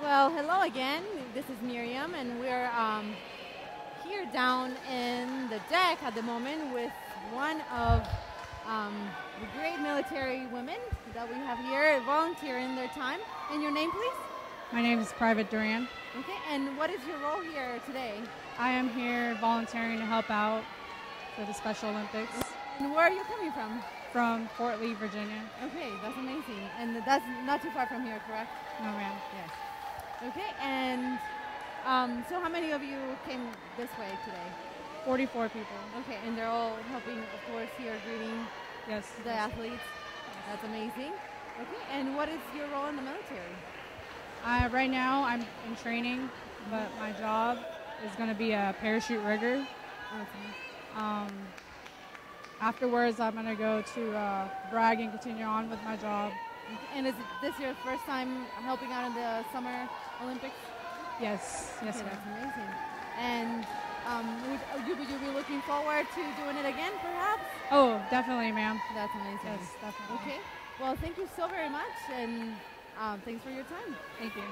Well, hello again. This is Miriam, and we're here down in the deck at the moment with one of the great military women that we have here volunteering their time. And your name, please? My name is Private Duran. Okay, and what is your role here today? I am here volunteering to help out for the Special Olympics. And where are you coming from? From Fort Lee, Virginia. Okay, that's amazing. And that's not too far from here, correct? No, ma'am. Yes. Okay, and so how many of you came this way today? 44 people. Okay, and they're all helping, of course, here greeting Yes. the athletes. That's amazing. Okay, and what is your role in the military? Right now, I'm in training, but my job is going to be a parachute rigger. Okay. Afterwards, I'm going to go to brag and continue on with my job. And is this your first time helping out in the Summer Olympics? Yes. Yes, Okay, ma'am. that's amazing. And would you be looking forward to doing it again, perhaps? Oh, definitely, ma'am. That's amazing. Yes, definitely. Okay. Well, thank you so very much, and thanks for your time. Thank you.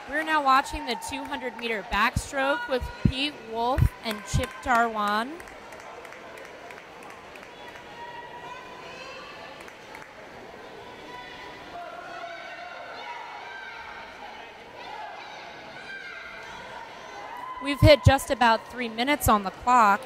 We're now watching the 200-meter backstroke with Pete Wolf and Chip Darwan. We've hit just about 3 minutes on the clock.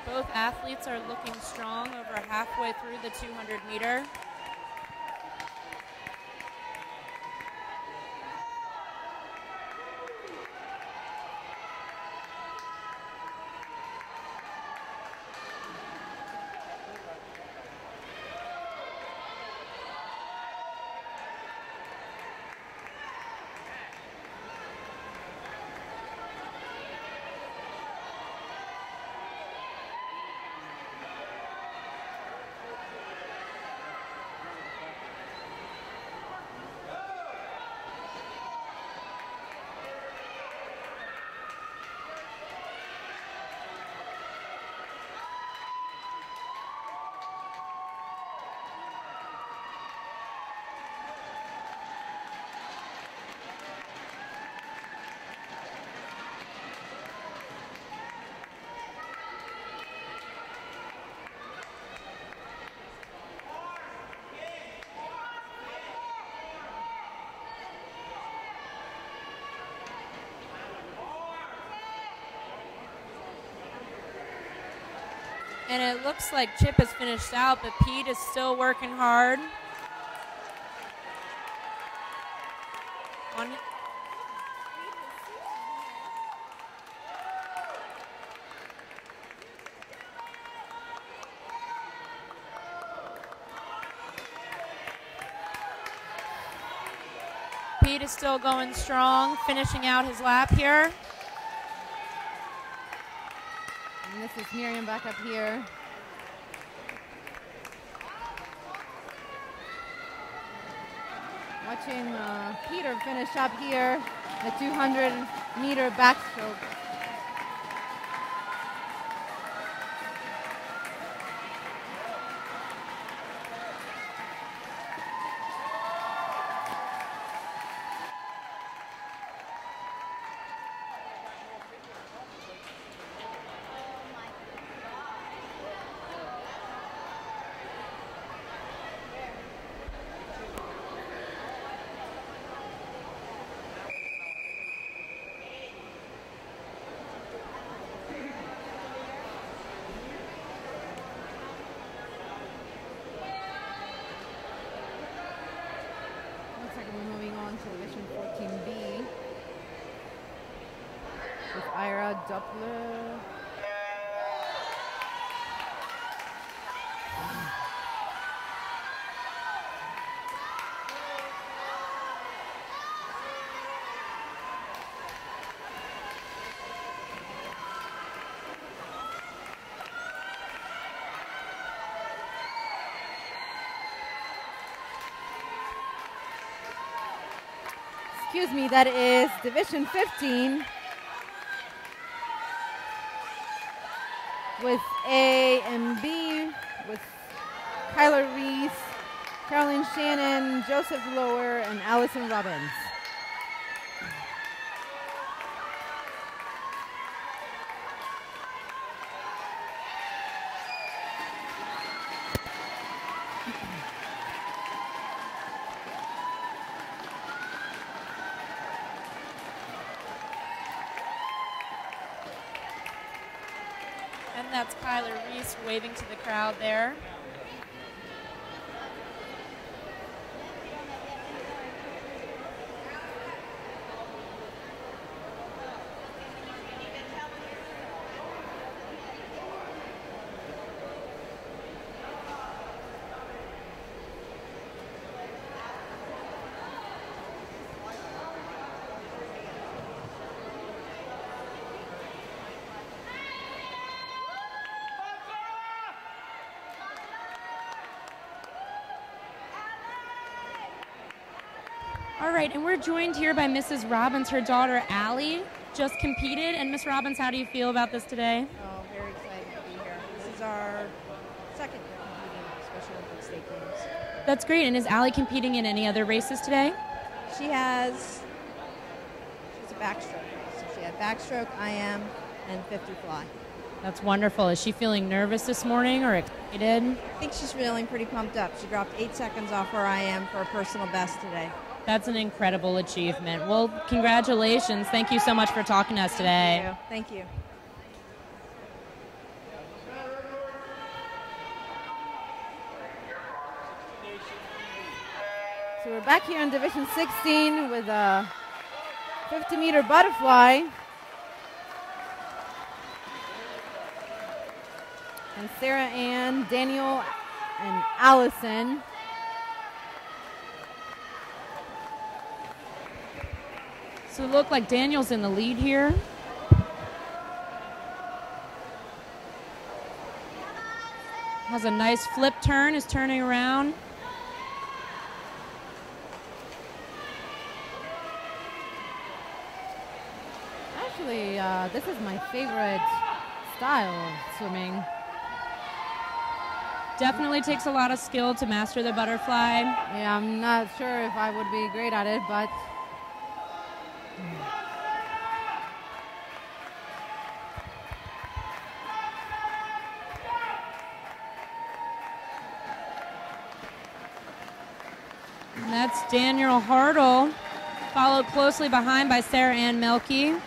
Both athletes are looking strong over halfway through the 200-meter. And it looks like Chip has finished out, but Pete is still working hard. Pete is still going strong, finishing out his lap here. And this is Miriam back up here. Watching Peter finish up here, the 200-meter backstroke. Doppler. Excuse me, that is Division 15 with A and B with Kyler Reese, Carolyn Shannon, Joseph Lower, and Allison Robbins. And that's Kyler Reese waving to the crowd there. All right, and we're joined here by Mrs. Robbins. Her daughter, Allie, just competed. And Miss Robbins, how do you feel about this today? Oh, very excited to be here. This is our second year competing in Special Olympic State Games. That's great. And is Allie competing in any other races today? She's a backstroke. So she had backstroke, IM, and 50 fly. That's wonderful. Is she feeling nervous this morning or excited? I think she's feeling pretty pumped up. She dropped 8 seconds off her IM for a personal best today. That's an incredible achievement. Well, congratulations. Thank you so much for talking to us today. Thank you. So we're back here in Division 16 with a 50-meter butterfly. And Sarah Ann, Daniel, and Allison. So it looked like Daniel's in the lead here. Has a nice flip turn, is turning around. Actually, this is my favorite style of swimming. Definitely takes a lot of skill to master the butterfly. Yeah, I'm not sure if I would be great at it, but and that's Daniel Hartle, followed closely behind by Sarah Ann Melke.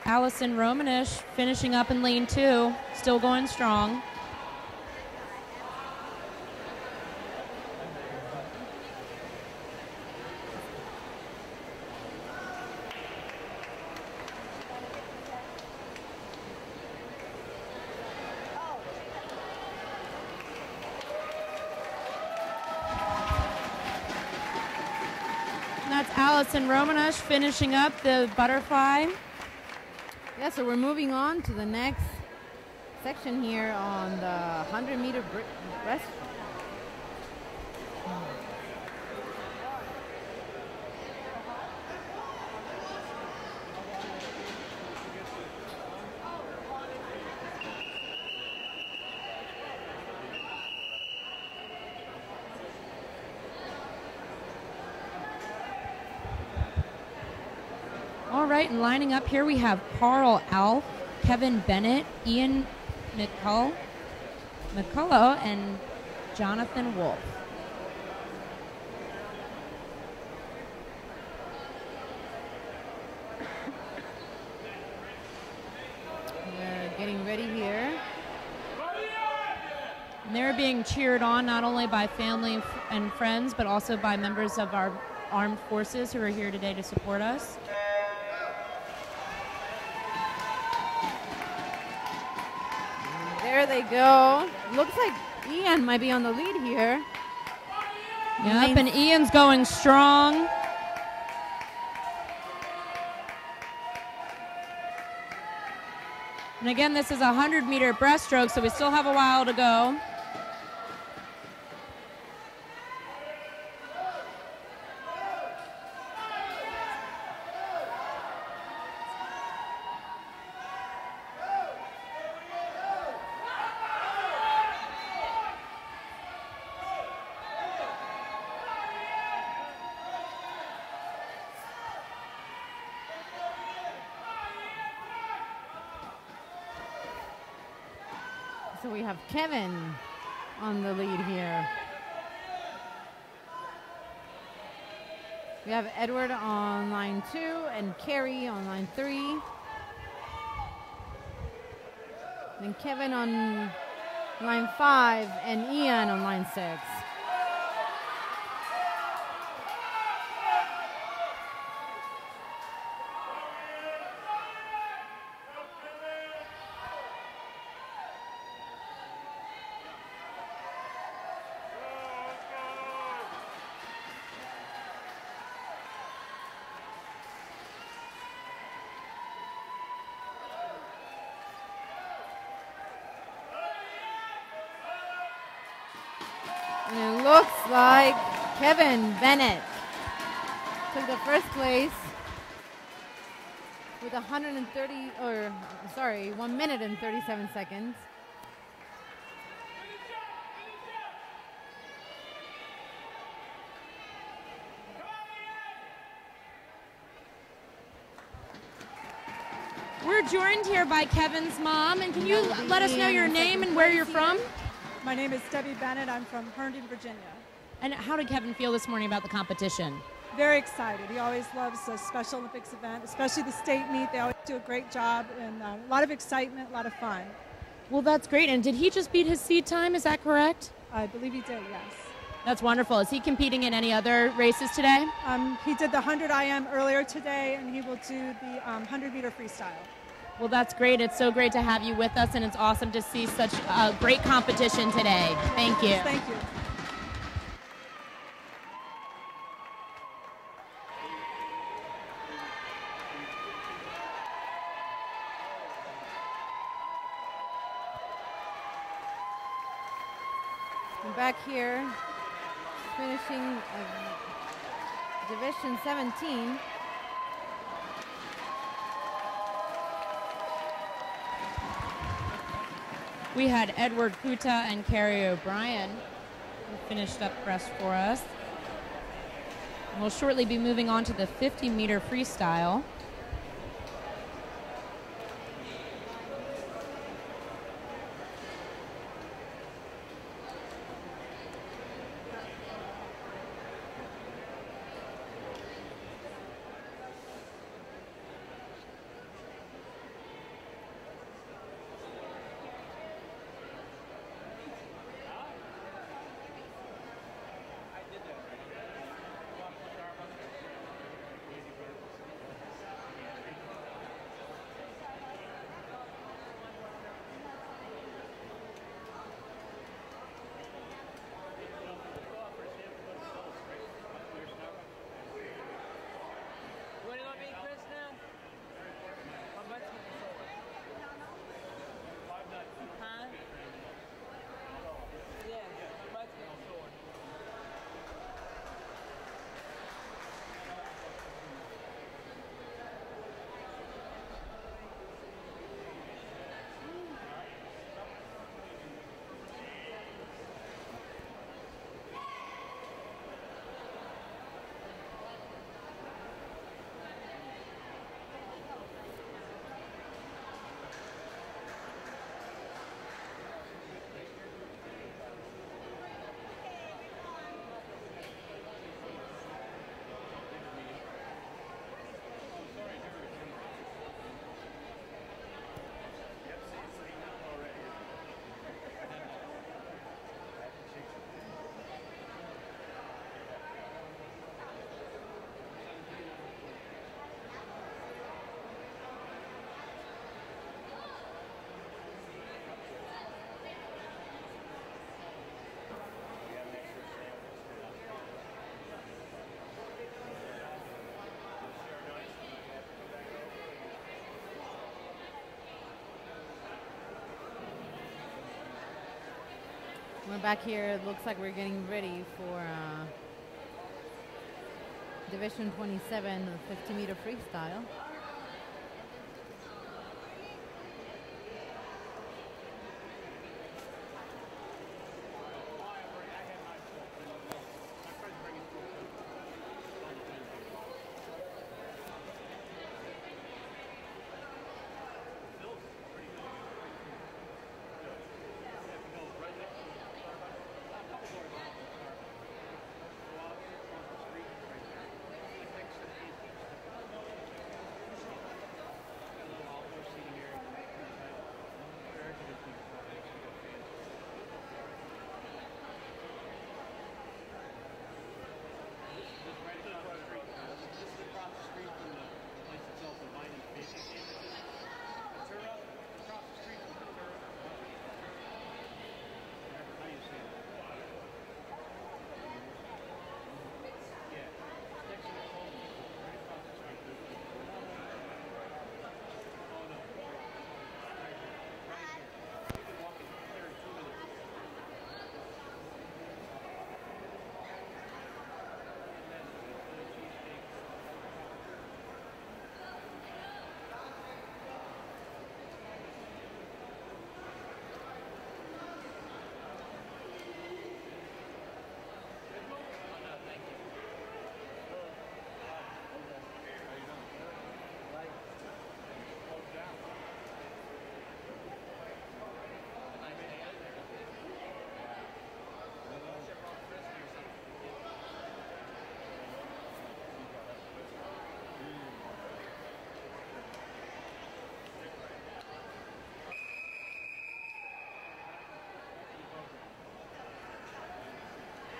Allison Romanish finishing up in lane 2, still going strong. And that's Allison Romanish finishing up the butterfly. yeah, so we're moving on to the next section here on the 100-meter breast. All right, and lining up here we have Carl Alf, Kevin Bennett, Ian McCullough, and Jonathan Wolf. We're getting ready here. And they're being cheered on not only by family and friends, but also by members of our armed forces who are here today to support us. There they go. Looks like Ian might be on the lead here. Yep, and Ian's going strong. And again, this is a 100-meter breaststroke, so we still have a while to go. So we have Kevin on the lead here. We have Edward on line 2 and Carrie on line 3. And Kevin on line 5 and Ian on line 6. And it looks like Kevin Bennett took the first place with 1 minute and 37 seconds. We're joined here by Kevin's mom, and can you let us know your name and where you're from? My name is Debbie Bennett. I'm from Herndon, Virginia. And how did Kevin feel this morning about the competition? Very excited. He always loves the Special Olympics event, especially the state meet. They always do a great job, and a lot of excitement, a lot of fun. Well, that's great. And did he just beat his seed time? Is that correct? I believe he did, yes. That's wonderful. Is he competing in any other races today? He did the 100 IM earlier today, and he will do the 100-meter freestyle. Well, that's great. It's so great to have you with us, and it's awesome to see such a great competition today. Thank you. Thank you. And back here, finishing Division 17. We had Edward Kuta and Carrie O'Brien who finished up breast for us. And we'll shortly be moving on to the 50-meter freestyle. We're back here. It looks like we're getting ready for Division 27 50-meter freestyle.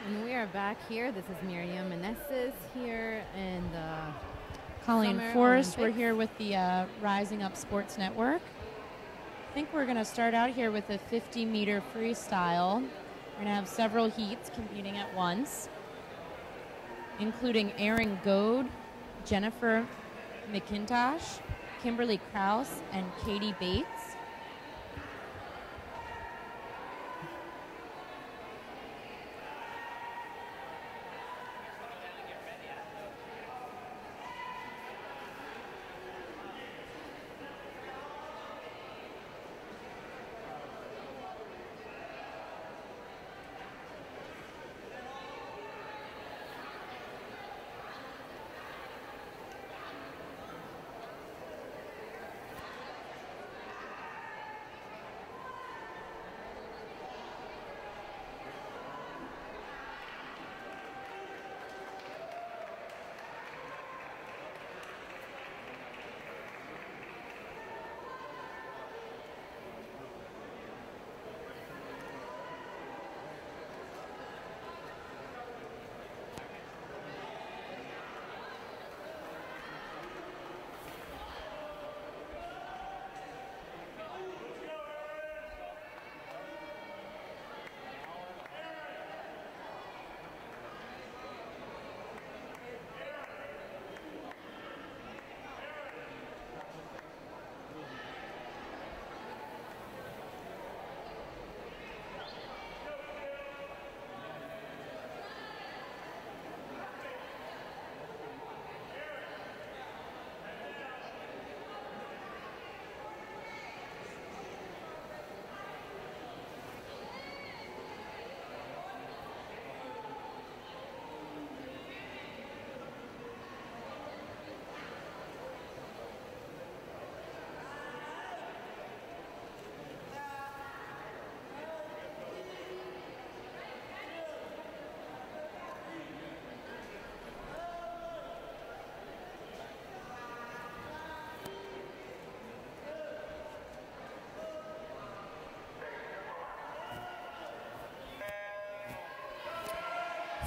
And we are back here. This is Miriam Meneses here in the Colleen Summer Forrest. We're Olympics. here with the Rising Up Sports Network. I think we're going to start out here with a 50-meter freestyle. We're going to have several heats competing at once, including Erin Goad, Jennifer McIntosh, Kimberly Kraus, and Katie Bates.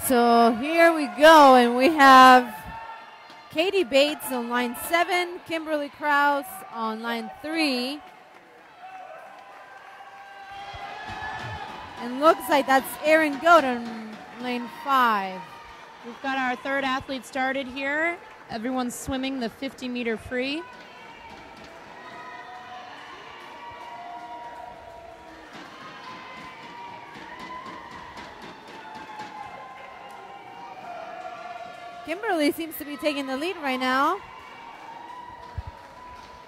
So here we go, and we have Katie Bates on line 7, Kimberly Kraus on line 3. And looks like that's Erin Goad on lane 5. We've got our third athlete started here. Everyone's swimming the 50-meter free. Kimberly seems to be taking the lead right now.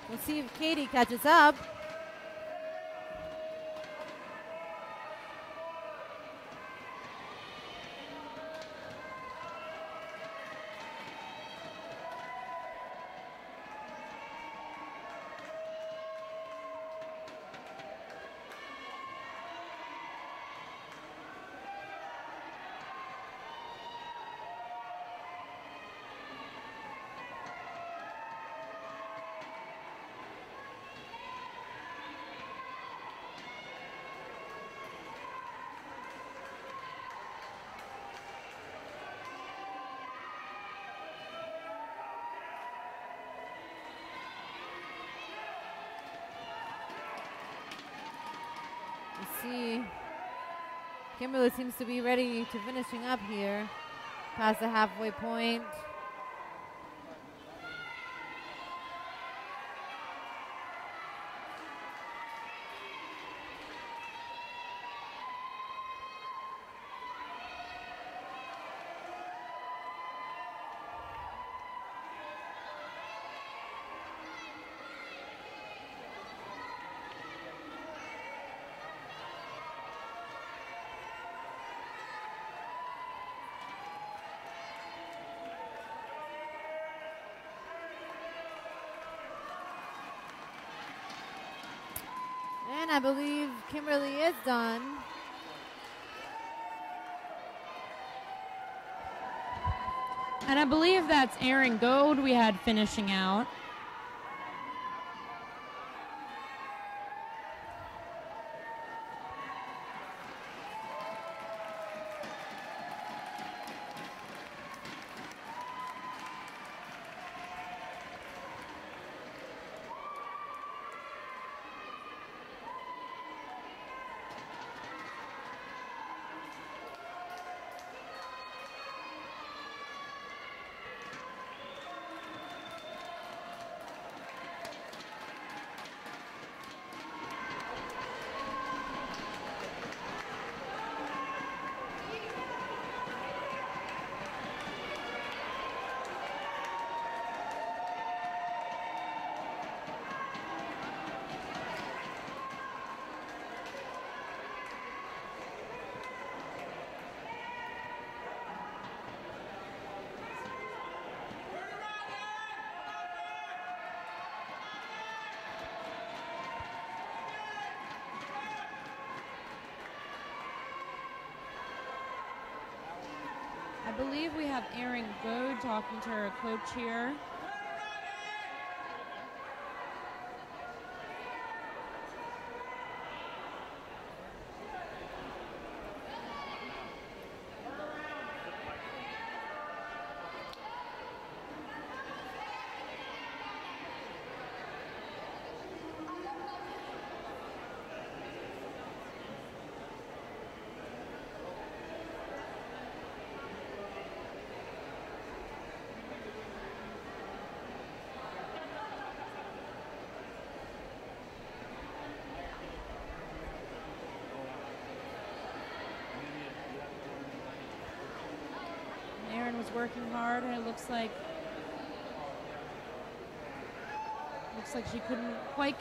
We'll see if Katie catches up. See, Kimberly seems to be ready to finishing up here past the halfway point. And I believe Kimberly is done. And I believe that's Erin Gold we had finishing out. I believe we have Erin Goad talking to her coach here. Was working hard, and it looks like she couldn't quite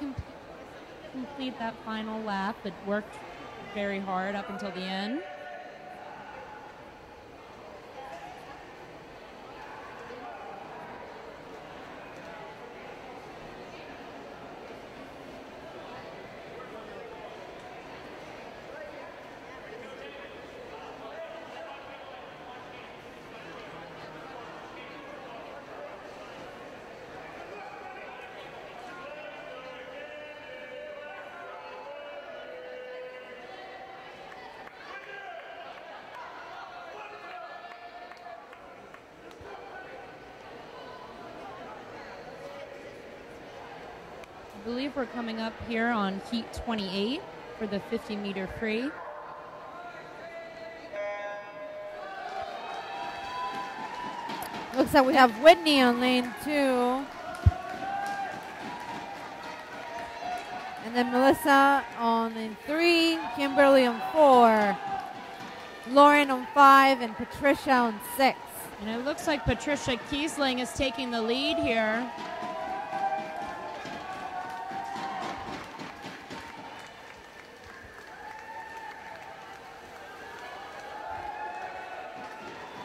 complete that final lap, but worked very hard up until the end. I believe we're coming up here on heat 28 for the 50-meter free. Looks like we have Whitney on lane 2. And then Melissa on lane 3, Kimberly on 4, Lauren on 5, and Patricia on 6. And it looks like Patricia Kiesling is taking the lead here.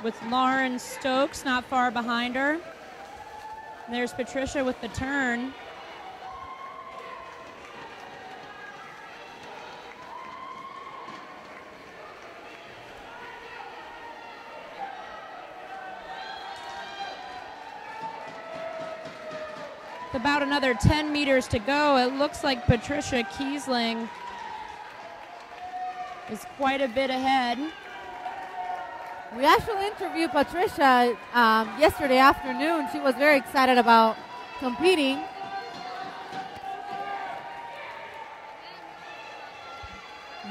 With Lauren Stokes not far behind her. And there's Patricia with the turn. With about another 10 meters to go, it looks like Patricia Kiesling is quite a bit ahead. We actually interviewed Patricia yesterday afternoon. She was very excited about competing.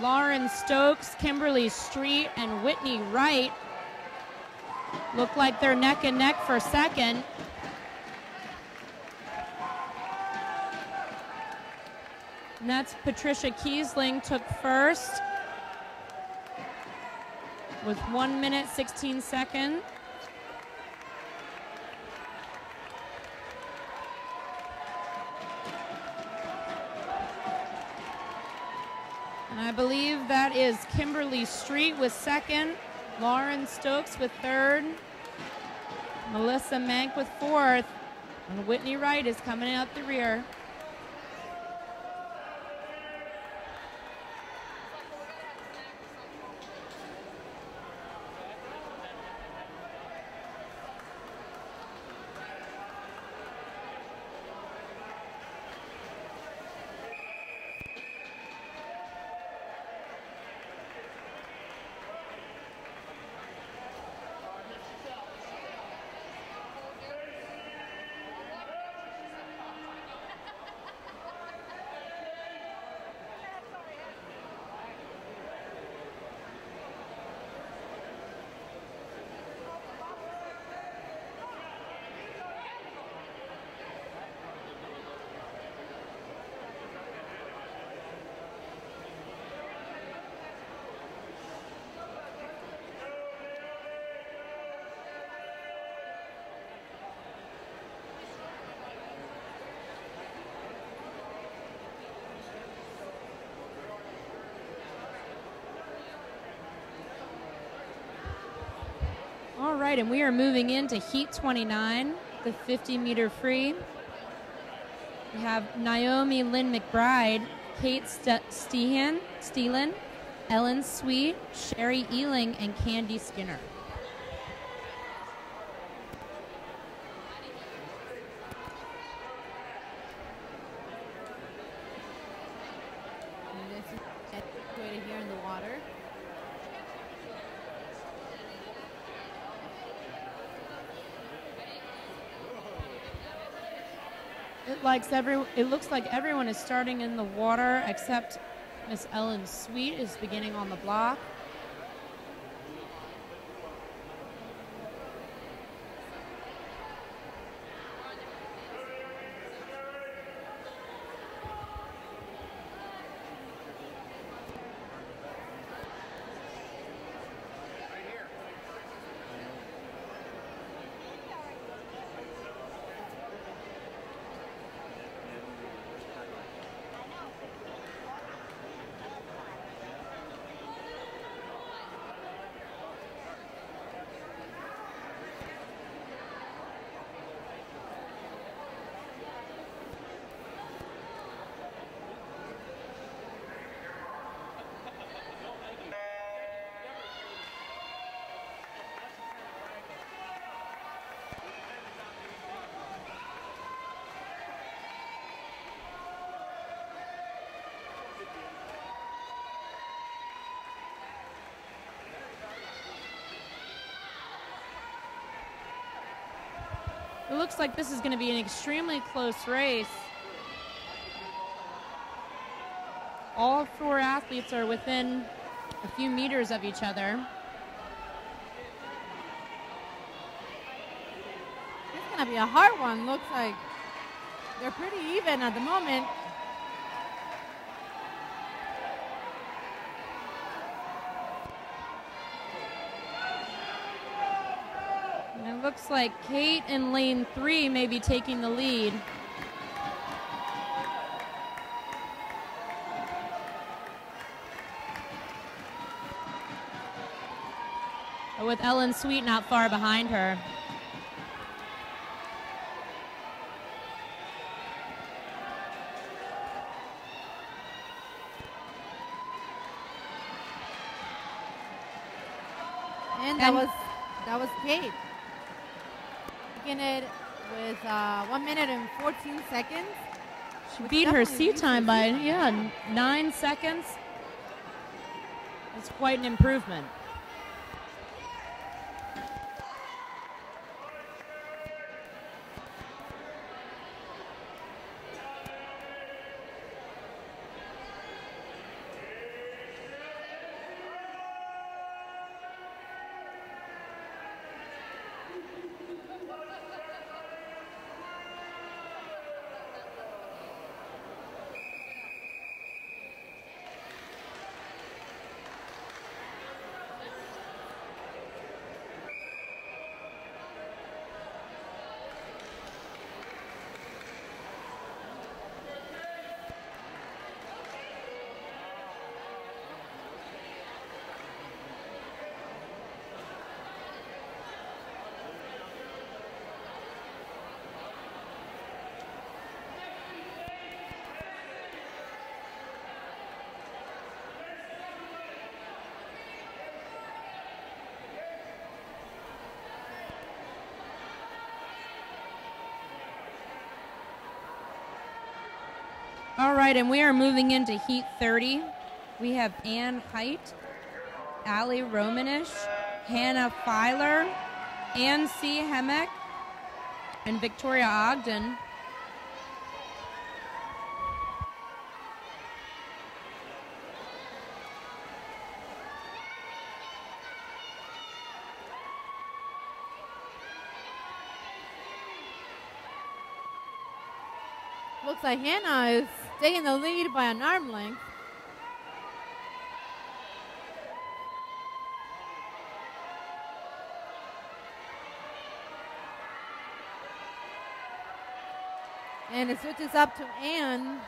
Lauren Stokes, Kimberly Street, and Whitney Wright look like they're neck and neck for second. And that's Patricia Kiesling took first with 1 minute, 16 seconds. And I believe that is Kimberly Street with second, Lauren Stokes with third, Melissa Mank with fourth, and Whitney Wright is coming out the rear. All right, and we are moving into Heat 29, the 50-meter free. We have Naomi Lynn McBride, Kate Steelan, Ellen Sweet, Sherry Ealing, and Candy Skinner. Here in the water. It looks like everyone is starting in the water except Miss Ellen Sweet is beginning on the block. It looks like this is going to be an extremely close race. All four athletes are within a few meters of each other. It's going to be a hard one. Looks like they're pretty even at the moment. looks like Kate in lane 3 may be taking the lead. With Ellen Sweet not far behind her. And that was Kate. Making it with 1 minute and 14 seconds. She beat her seat time by 9 seconds. It's quite an improvement. All right, and we are moving into Heat 30. We have Ann Height, Allie Romanish, Hannah Filer, Ann C. Hemmick, and Victoria Ogden. Looks like Hannah is taking the lead by an arm length. And it switches up to Ann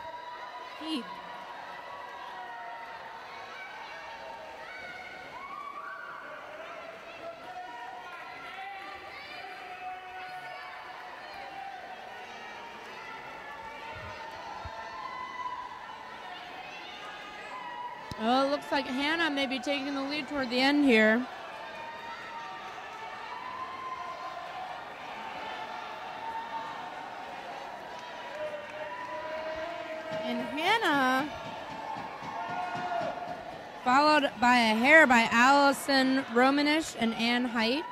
Heath. Oh, it looks like Hannah may be taking the lead toward the end here. And Hannah, followed by a hair by Allison Romanish and Ann Height.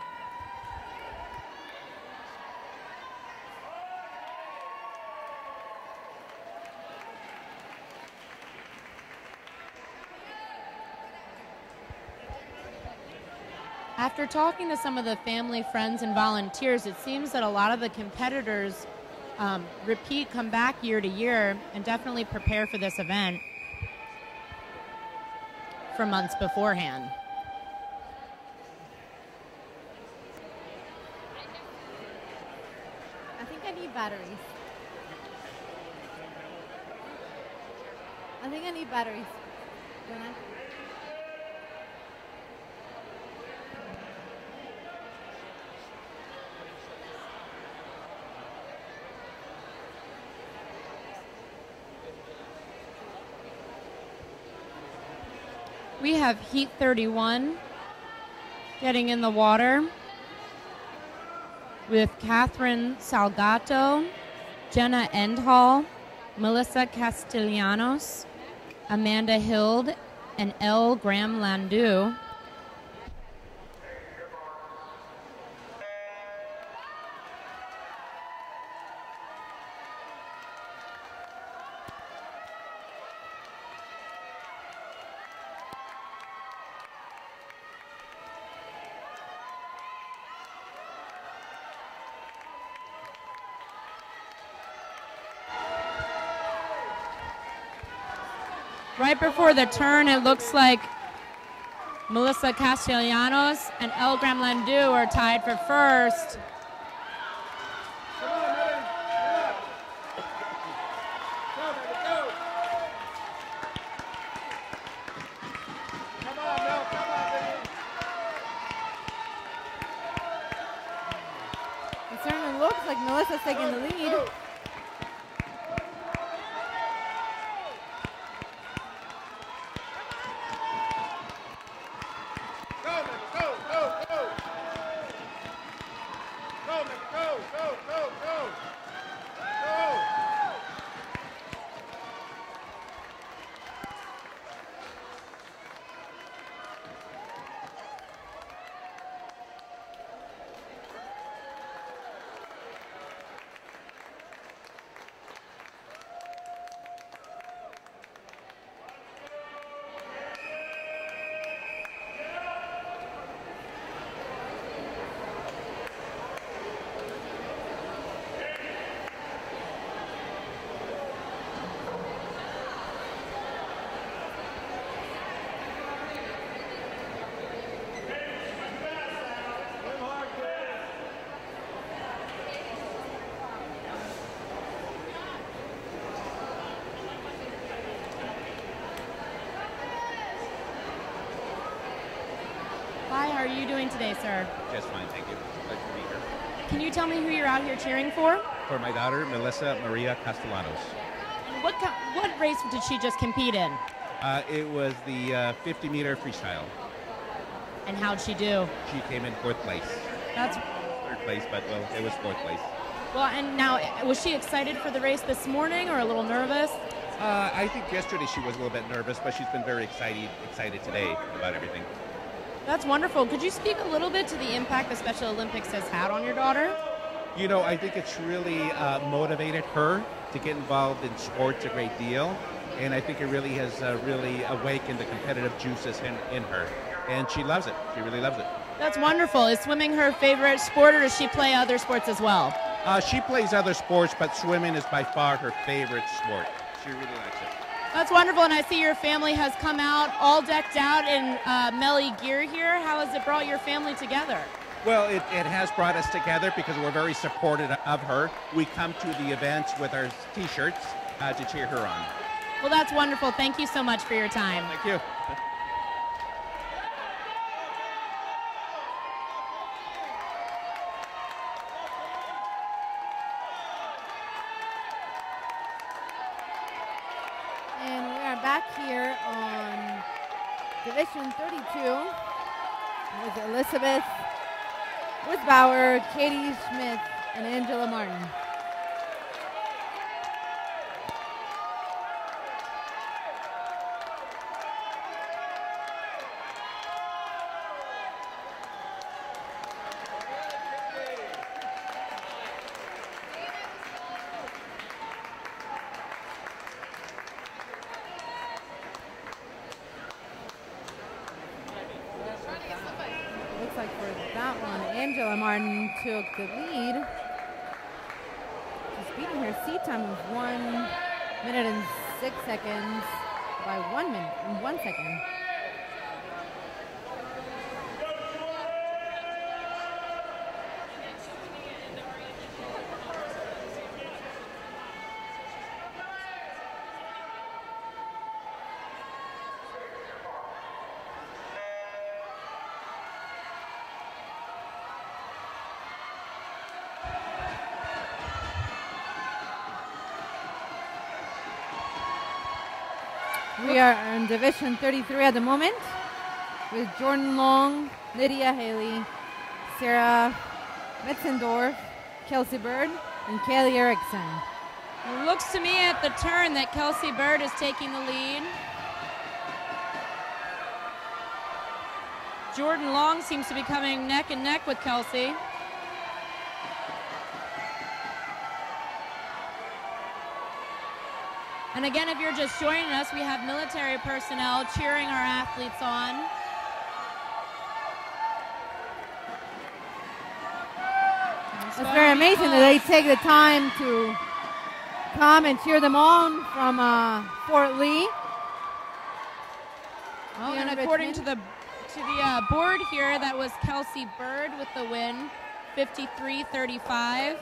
After talking to some of the family, friends, and volunteers, it seems that a lot of the competitors come back year to year and definitely prepare for this event for months beforehand. I think I need batteries. I think I need batteries. Don't I? We have Heat 31 getting in the water with Catherine Salgato, Jenna Endhall, Melissa Castellanos, Amanda Hild, and Elle Graham Landau. Right before the turn, it looks like Melissa Castellanos and Elle Graham Landau are tied for first. Melissa's taking the lead. Hi, how are you doing today, sir? Just fine, thank you. Pleasure to be here. Can you tell me who you're out here cheering for? For my daughter, Melissa Maria Castellanos. And what race did she just compete in? It was the 50-meter freestyle. And how'd she do? She came in 4th place. That's Third place, but well, it was 4th place. well. And now, was she excited for the race this morning, or a little nervous? I think yesterday she was a little bit nervous, but she's been very excited today about everything. That's wonderful. Could you speak a little bit to the impact the Special Olympics has had on your daughter? You know, I think it's really motivated her to get involved in sports a great deal, and I think it really has really awakened the competitive juices in her, and she loves it. She really loves it. That's wonderful. Is swimming her favorite sport, or does she play other sports as well? She plays other sports, but swimming is by far her favorite sport. She really likes it. That's wonderful, and I see your family has come out all decked out in Melly gear here. How has it brought your family together? Well, it has brought us together because we're very supportive of her. We come to the events with our T-shirts to cheer her on. Well, that's wonderful. Thank you so much for your time. Thank you. And we are back here on Division 32 with Elizabeth Wisbauer, Katie Smith, and Angela Martin. Looks like for that one, Angela Martin took the lead. She's beating her seat time of 1 minute and 6 seconds by 1 minute and 1 second. We are in Division 33 at the moment with Jordan Long, Lydia Haley, Sarah Metzendorf, Kelsey Bird, and Kaylee Erickson. It looks to me at the turn that Kelsey Bird is taking the lead. Jordan Long seems to be coming neck and neck with Kelsey. And again, if you're just joining us, we have military personnel cheering our athletes on. It's very amazing that they take the time to come and cheer them on from Fort Lee. Well, Here and in according Richmond. to the board here, that was Kelsey Bird with the win, 53-35.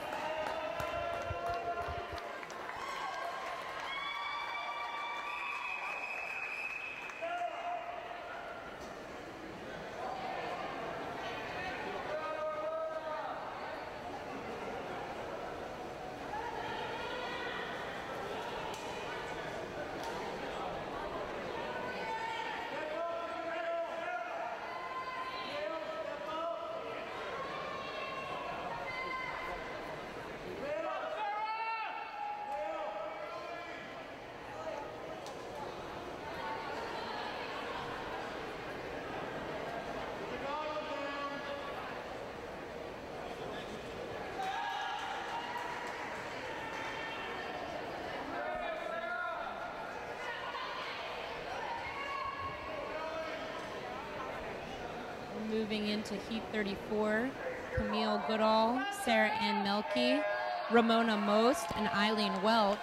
moving into heat 34. Camille Goodall, Sarah Ann Melke, Ramona Most, and Eileen Welch.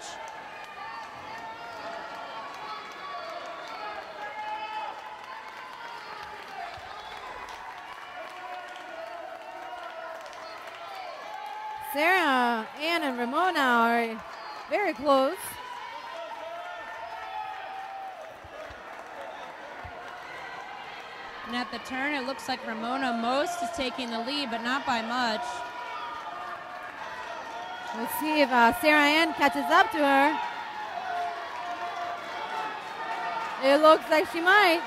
Sarah Ann and Ramona are very close. And at the turn, it looks like Ramona Most is taking the lead, but not by much. We'll see if Sarah Ann catches up to her. It looks like she might.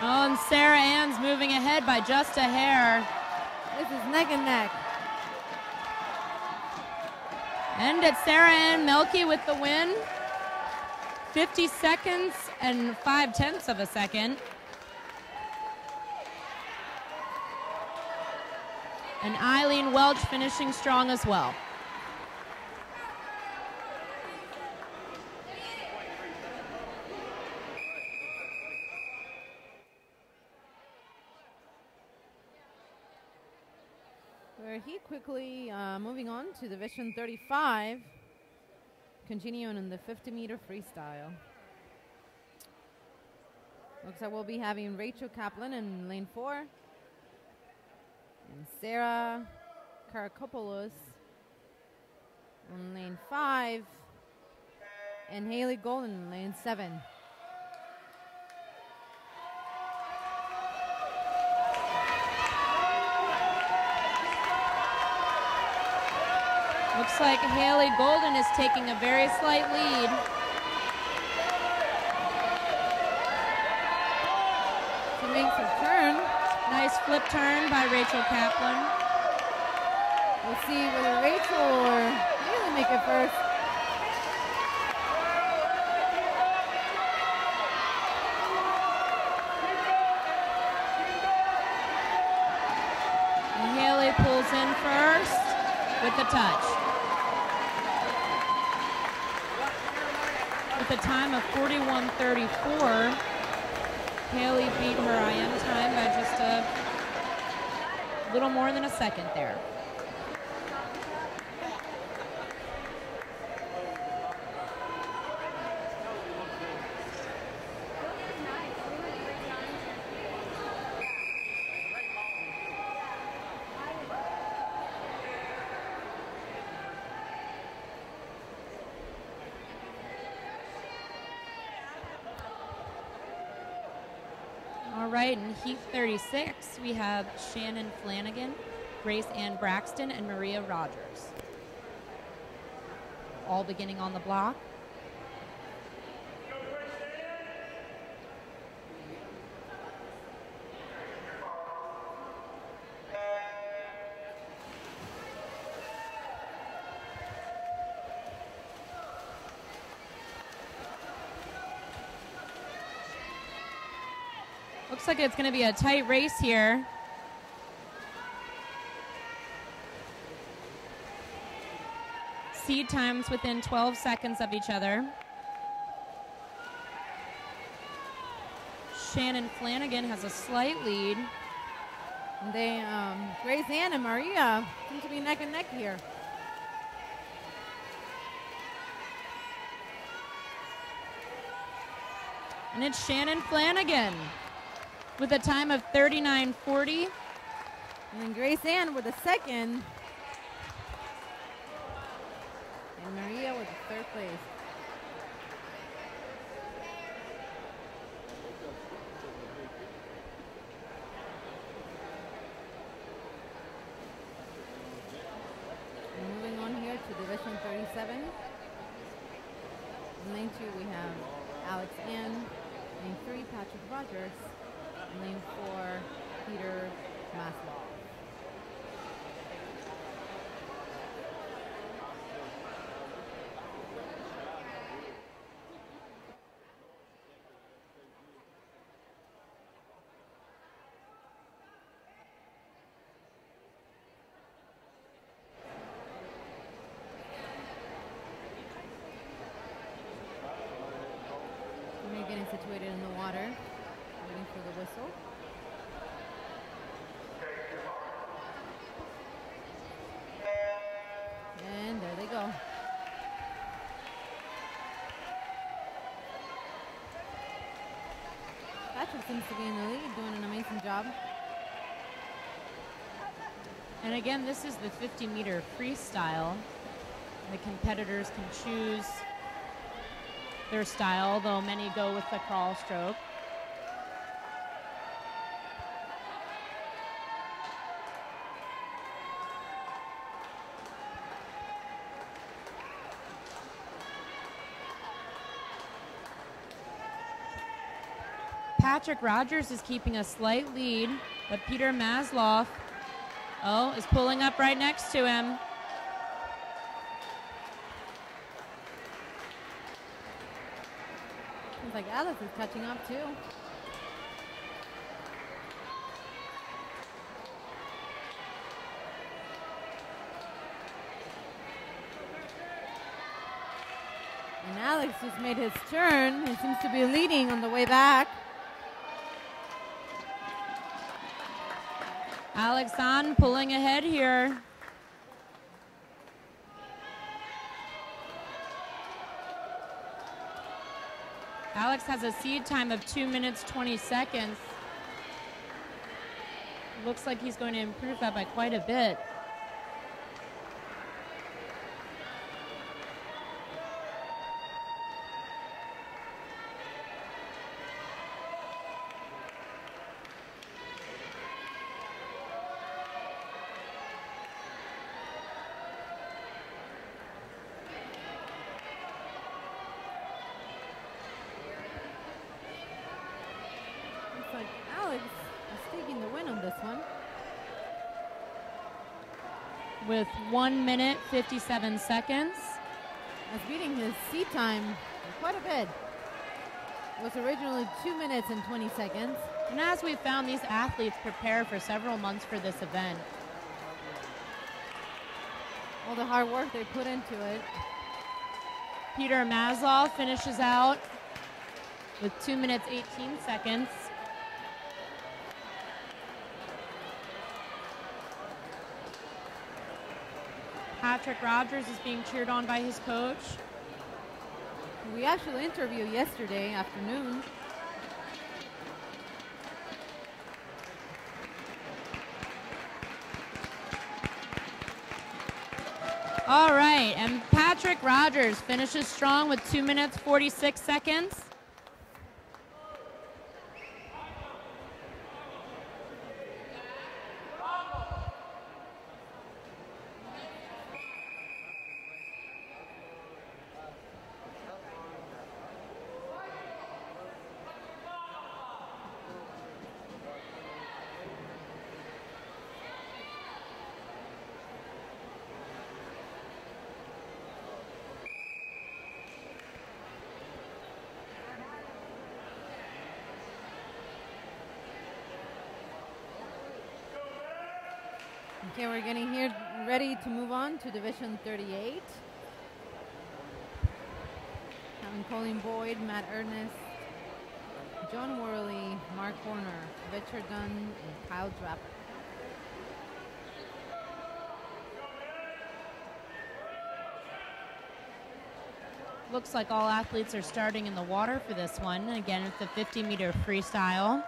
Oh, and Sarah Ann's moving ahead by just a hair. This is neck and neck. And it's Sarah Ann Melke with the win. 50 seconds and 5/10 of a second. And Eileen Welch finishing strong as well. We're heat quickly moving on to Division 35, continuing in the 50-meter freestyle. Looks like we'll be having Rachel Kaplan in lane 4, and Sarah Karakopoulos in lane 5, and Haley Golden in lane 7. Looks like Haley Golden is taking a very slight lead. She makes a turn. Nice flip turn by Rachel Kaplan. We'll see whether Rachel or Haley make it first. And Haley pulls in first with the touch. With a time of 41:34, Haley beat her IM time by just a little more than a second there. All right, in heat 36, we have Shannon Flanagan, Grace Ann Braxton, and Maria Rogers. All beginning on the block. Looks like it's going to be a tight race here. Seed times within 12 seconds of each other. Shannon Flanagan has a slight lead. They, Grace Ann and Maria seem to be neck and neck here. And it's Shannon Flanagan with a time of 39:40. And then Grace Ann with the second. And Maria with the third place. And moving on here to Division 37. In lane 2 we have Alex Ann. Lane 3, Patrick Rogers. And lane 4, Peter Maslow. We're getting situated in the water. waiting for the whistle. And there they go. Patrick seems to be in the lead, doing an amazing job. And again, this is the 50-meter freestyle. The competitors can choose their style, though many go with the crawl stroke. Patrick Rogers is keeping a slight lead, but Peter Maslow, is pulling up right next to him. Seems like Alex is catching up too. And Alex just made his turn. He seems to be leading on the way back. Alex on pulling ahead here. Alex has a seed time of 2 minutes, 20 seconds. Looks like he's going to improve that by quite a bit. Looks like Alex is taking the win on this one. With 1 minute, 57 seconds. That's beating his seat time quite a bit. It was originally 2 minutes and 20 seconds. And as we found, these athletes prepare for several months for this event. All the hard work they put into it. Peter Maslow finishes out with 2 minutes, 18 seconds. Patrick Rogers is being cheered on by his coach. We actually interviewed yesterday afternoon. All right, and Patrick Rogers finishes strong with 2 minutes, 46 seconds. Okay, we're getting here ready to move on to Division 38. Having Colleen Boyd, Matt Ernest, John Worley, Mark Horner, Richard Dunn, and Kyle Draper. Looks like all athletes are starting in the water for this one. Again, it's the 50-meter freestyle.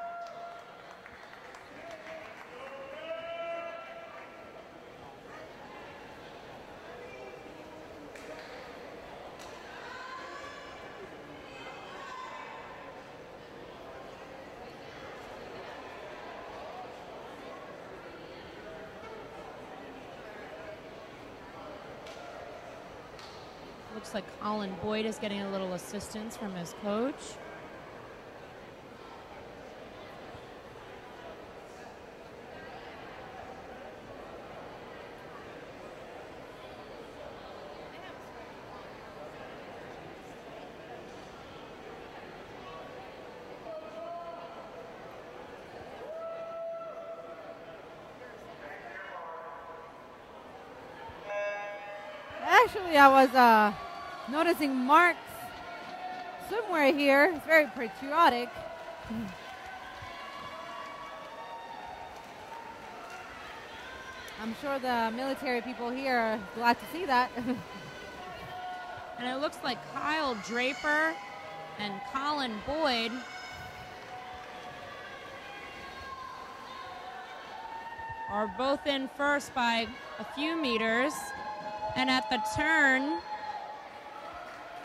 Looks like Colin Boyd is getting a little assistance from his coach. Actually, I was noticing Mark's swimwear here. It's very patriotic. I'm sure the military people here are glad to see that. And it looks like Kyle Draper and Colin Boyd are both in first by a few meters. And at the turn,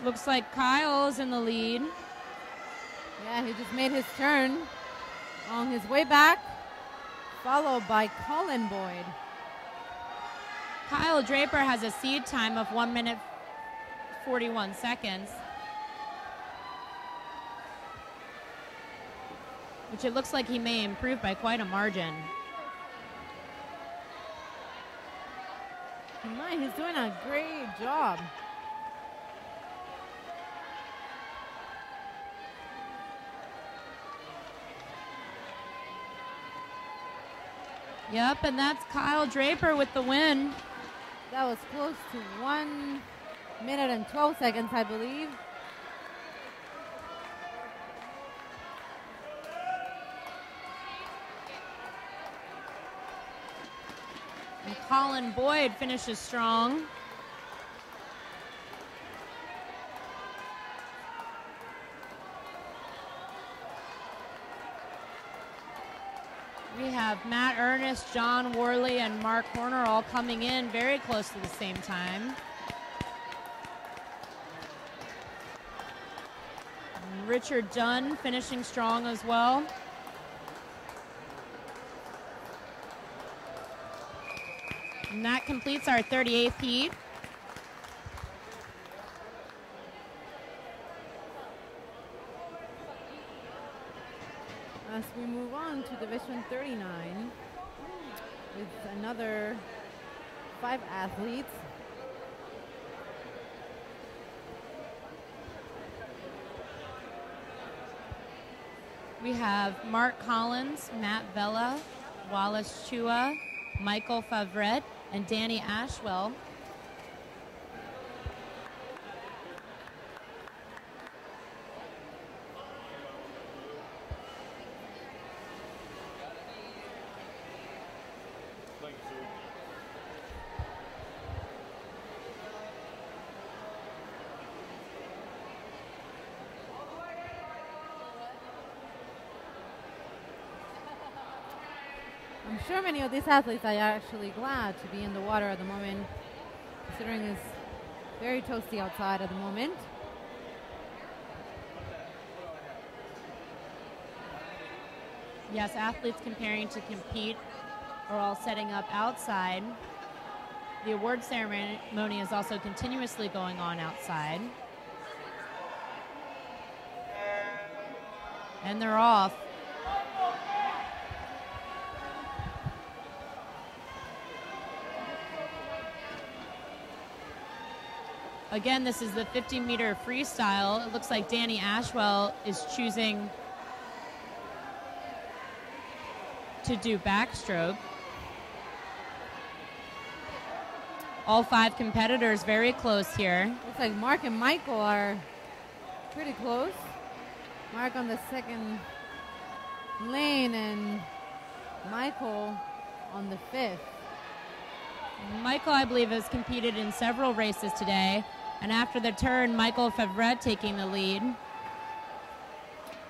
looks like Kyle's in the lead. Yeah, he just made his turn on his way back, followed by Colin Boyd. Kyle Draper has a seed time of 1 minute 41 seconds, which it looks like he may improve by quite a margin. He might. He's doing a great job. Yep, and that's Kyle Draper with the win. That was close to 1 minute and 12 seconds, I believe. And Colin Boyd finishes strong. We have Matt Ernest, John Worley, and Mark Horner all coming in very close to the same time. And Richard Dunn finishing strong as well. And that completes our 38th heat. As we move on to Division 39 with another 5 athletes. We have Mark Collins, Matt Vella, Wallace Chua, Michael Favret, and Danny Ashwell. I'm sure many of these athletes are actually glad to be in the water at the moment, considering it's very toasty outside at the moment. Yes, athletes preparing to compete are all setting up outside. The award ceremony is also continuously going on outside. And they're off. Again, this is the 50-meter freestyle. It looks like Danny Ashwell is choosing to do backstroke. All 5 competitors very close here. Looks like Mark and Michael are pretty close. Mark on the second lane and Michael on the 5th. Michael, I believe, has competed in several races today. And after the turn, Michael Favret taking the lead.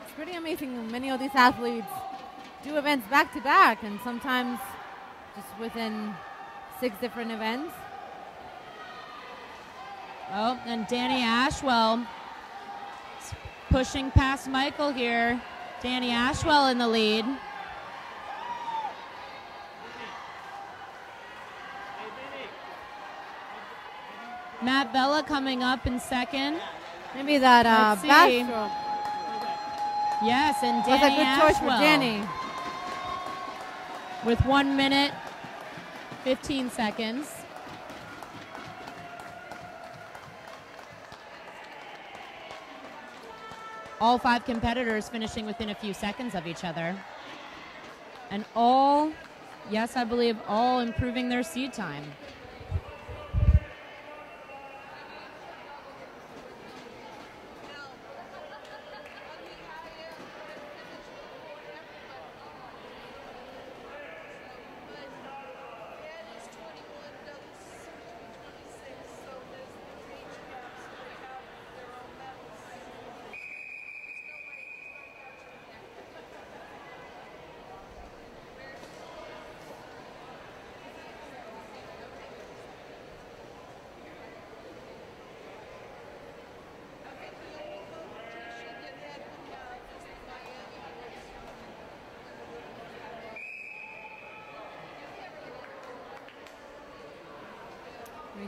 It's pretty amazing. Many of these athletes do events back to back and sometimes just within 6 different events. Oh, and Danny Ashwell pushing past Michael here. Danny Ashwell in the lead. Matt Vella coming up in second. Maybe that backstroke. Yes, and That's Danny a good choice for Ashwell Danny. with 1 minute, 15 seconds. All 5 competitors finishing within a few seconds of each other. And all, yes, I believe all improving their seed time.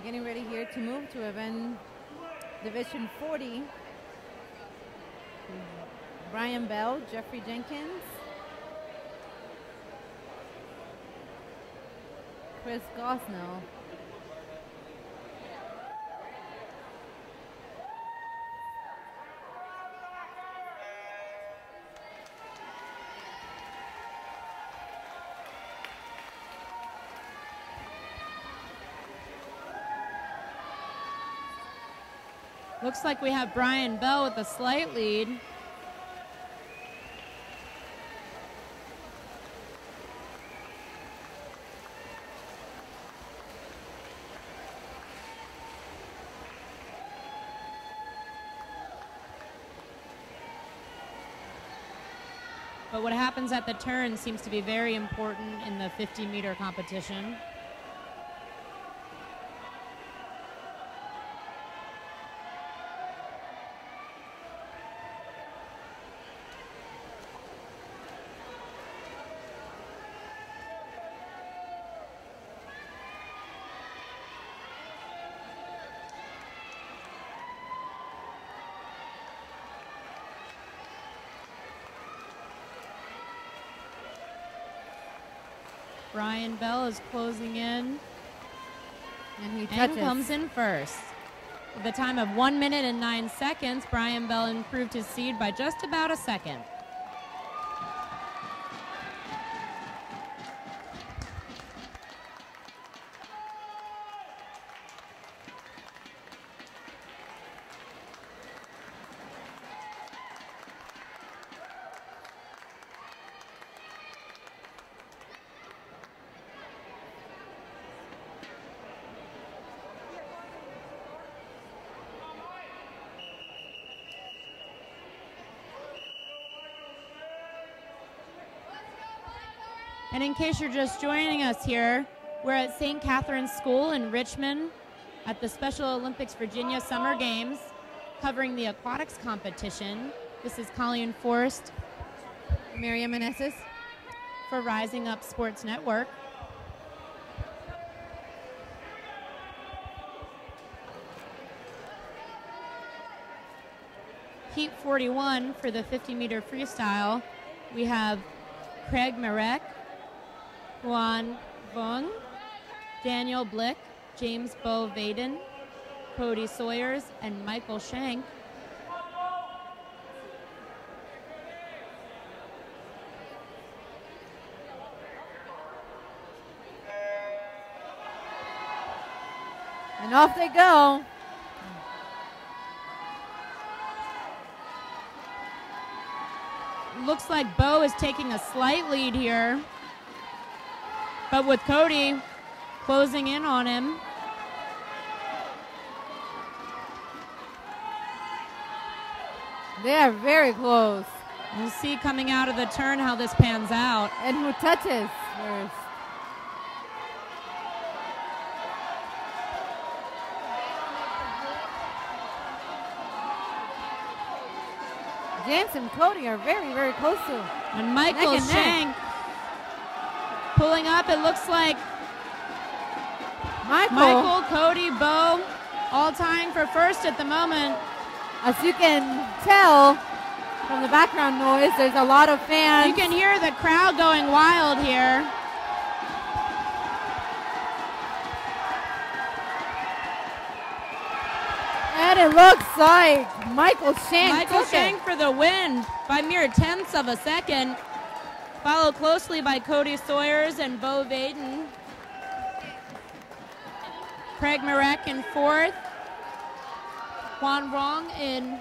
getting ready here to move to event Division 40. Brian Bell, Jeffrey Jenkins, Chris Gosnell. Looks like we have Brian Bell with a slight lead. But what happens at the turn seems to be very important in the 50-meter competition. Brian Bell is closing in And he and touches. comes in first. With a time of 1 minute and 9 seconds, Brian Bell improved his seed by just about a second. And in case you're just joining us here, we're at St. Catherine's School in Richmond at the Special Olympics Virginia Summer Games, covering the aquatics competition. This is Colleen Forrest, Miriam Meneses. for Rising Up Sports Network. Heat 41 for the 50-meter freestyle. We have Craig Marek, Juan Vung, Daniel Blick, James Bo Vaden, Cody Sawyers, and Michael Shank. And off they go. Looks like Bo is taking a slight lead here, but with Cody closing in on him. They are very close. We'll see coming out of the turn how this pans out. And who touches first? James and Cody are very, very close to. And Michael Neck and neck. Shank pulling up. It looks like Michael, Cody, Bo all tying for first at the moment. As you can tell from the background noise, there's a lot of fans. You can hear the crowd going wild here. And it looks like Michael Shank Michael took Shank it. for the win by mere tenths of a second. Followed closely by Cody Sawyers and Bo Vaden. Craig Marek in fourth. Juan Rong in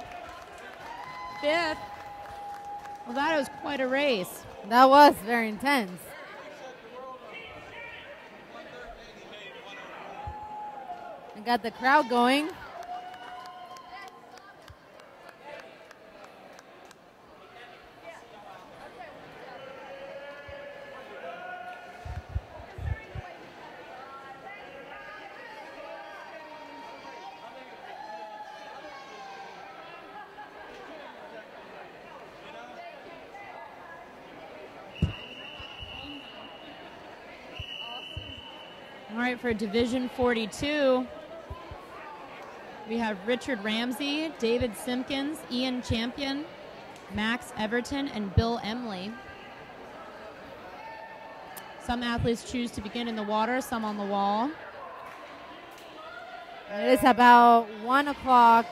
fifth. Well, that was quite a race. That was very intense. And got the crowd going. All right, for Division 42, We have Richard Ramsey, David Simpkins, Ian Champion, Max Everton, and Bill Emley. Some athletes choose to begin in the water, some on the wall. It is about 1 o'clock,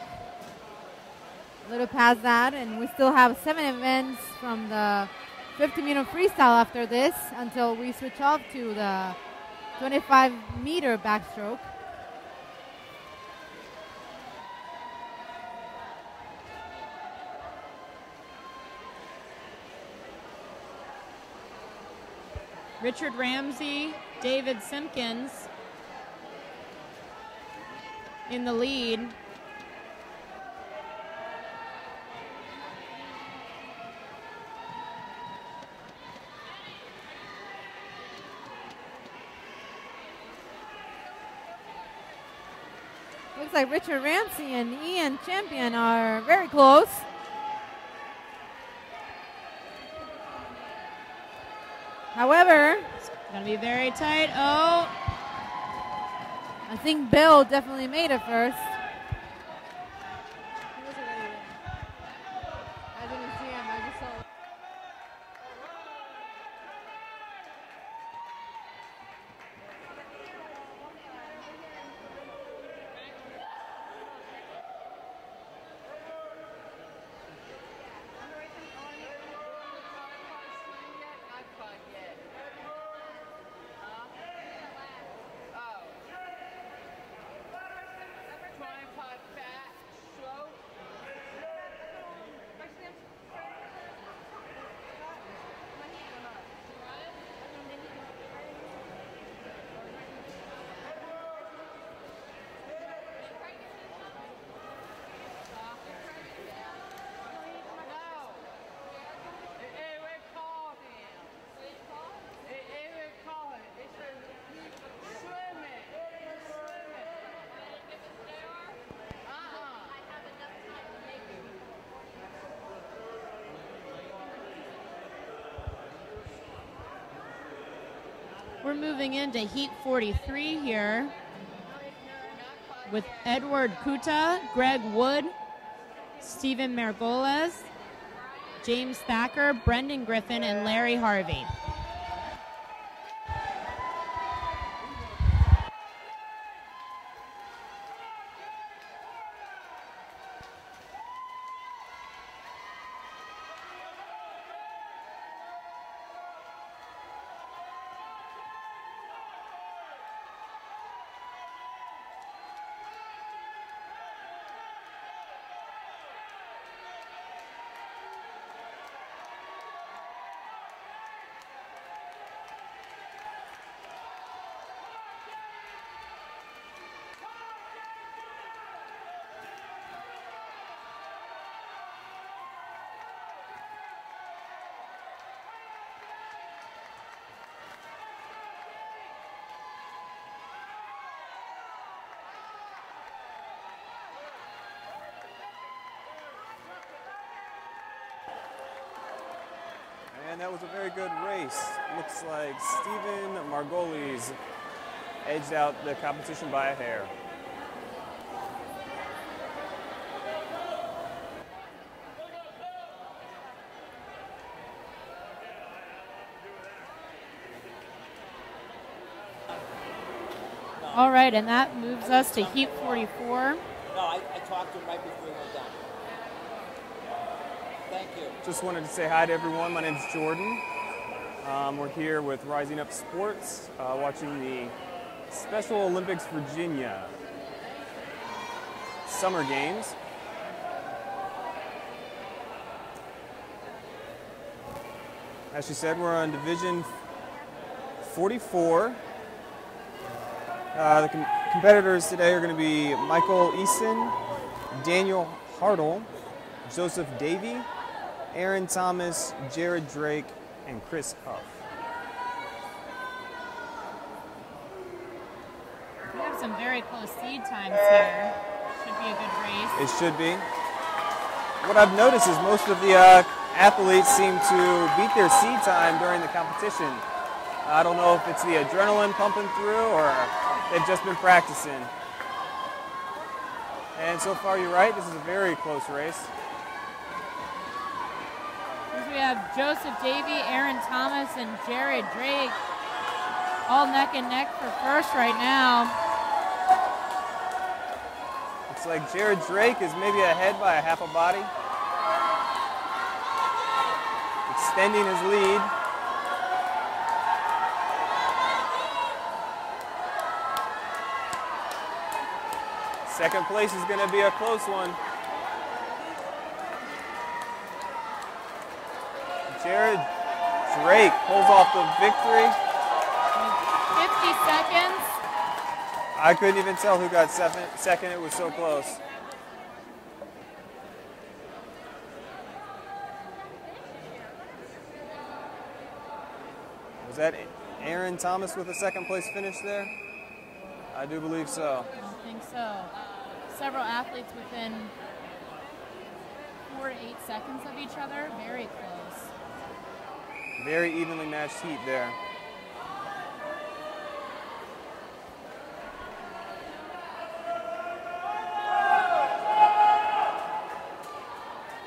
a little past that, and we still have 7 events from the 50-meter freestyle after this until we switch off to the 25-meter backstroke. Richard Ramsey, David Simpkins in the lead. Looks like Richard Ramsey and Ian Champion are very close. However, it's going to be very tight. Oh, I think Bill definitely made it first. I didn't see him. I just saw. we're moving into heat 43 here with Edward Kuta, Greg Wood, Stephen Margoles, James Thacker, Brendan Griffin, and Larry Harvey. And that was a very good race. Looks like Stephen Margoles edged out the competition by a hair. All right, and that moves us to heat 44. No, I talked to him right before we went down. Thank you. Just wanted to say hi to everyone. My name is Jordan. We're here with Rising Up Sports, watching the Special Olympics Virginia Summer Games. As she said, we're on Division 44. The competitors today are going to be Michael Eason, Daniel Hartle, Joseph Davey, Aaron Thomas, Jared Drake, and Chris Huff. We have some very close seed times here. Should be a good race. It should be. What I've noticed is most of the athletes seem to beat their seed time during the competition. I don't know if it's the adrenaline pumping through or they've just been practicing. And so far, you're right. This is a very close race. Here we have Joseph Davey, Aaron Thomas, and Jared Drake all neck and neck for first right now. Looks like Jared Drake is maybe ahead by a half a body. Extending his lead. Second place is going to be a close one. Jared Drake pulls off the victory. 50 seconds. I couldn't even tell who got second. It was so close. Was that Aaron Thomas with a second place finish there? I do believe so. I think so. Several athletes within 4 to 8 seconds of each other. Very close. Very evenly matched heat there.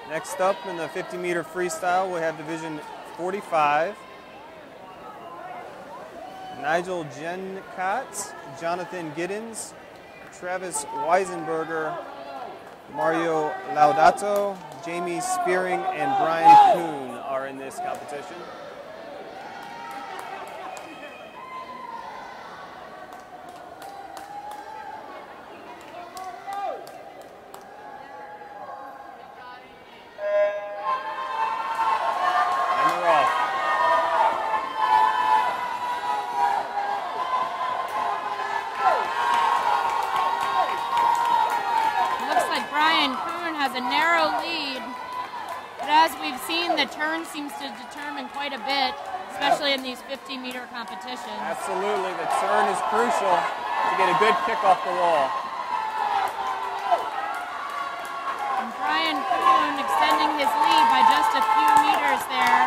Next up in the 50-meter freestyle, we have Division 45. Nigel Gencott, Jonathan Giddens, Travis Weisenberger, Mario Laudato, Jamie Spearing, and Brian Kuhn are in this competition. The turn seems to determine quite a bit, especially in these 50-meter competitions. Absolutely, the turn is crucial to get a good kick off the wall. And Brian Kuhn extending his lead by just a few meters there.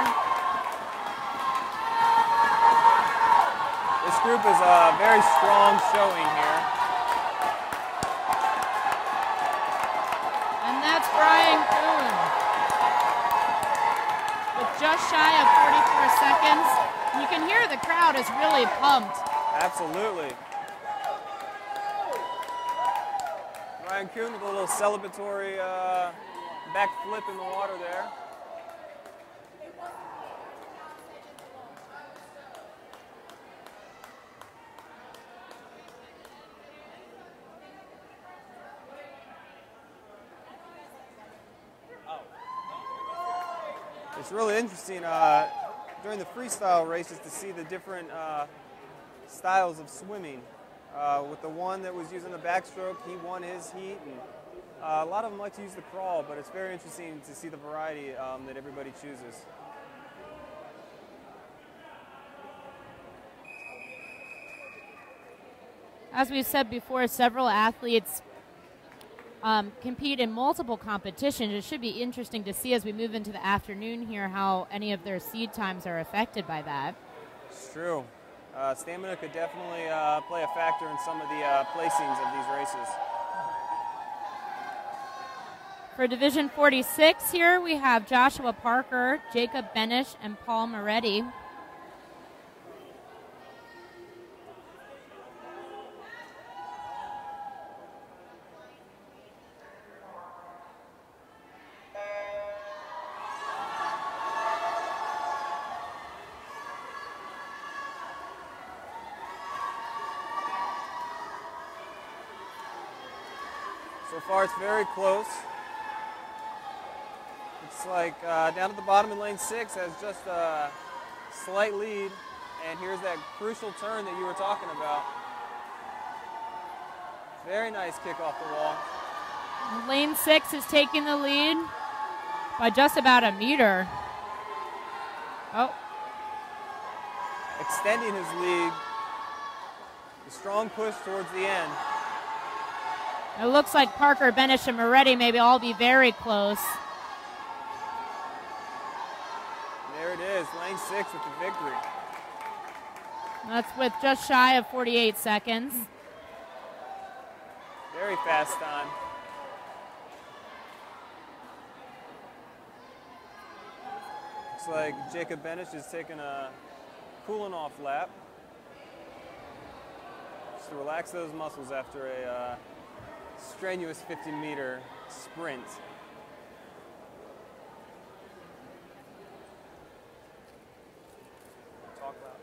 This group is a very strong showing here. And that's Brian Kuhn. Just shy of 44 seconds. You can hear the crowd is really pumped. Absolutely. Ryan Kuhn with a little celebratory back flip in the water there. It's really interesting during the freestyle races to see the different styles of swimming. With the one that was using the backstroke, he won his heat. And, a lot of them like to use the crawl, but it's very interesting to see the variety that everybody chooses. As we've said before, several athletes compete in multiple competitions. It should be interesting to see as we move into the afternoon here how any of their seed times are affected by that. It's true. Stamina could definitely play a factor in some of the placings of these races. For Division 46 here, we have Joshua Parker, Jacob Benish, and Paul Moretti. So far, it's very close. It's like down at the bottom in lane 6 has just a slight lead, and here's that crucial turn that you were talking about. Very nice kick off the wall. Lane 6 is taking the lead by just about a meter. Oh. Extending his lead. A strong push towards the end. It looks like Parker, Benish, and Moretti maybe all be very close. There it is, lane 6 with the victory. That's with just shy of 48 seconds. Very fast time. Looks like Jacob Benish is taking a cooling off lap. Just to relax those muscles after a strenuous 50-meter sprint. Talk loud.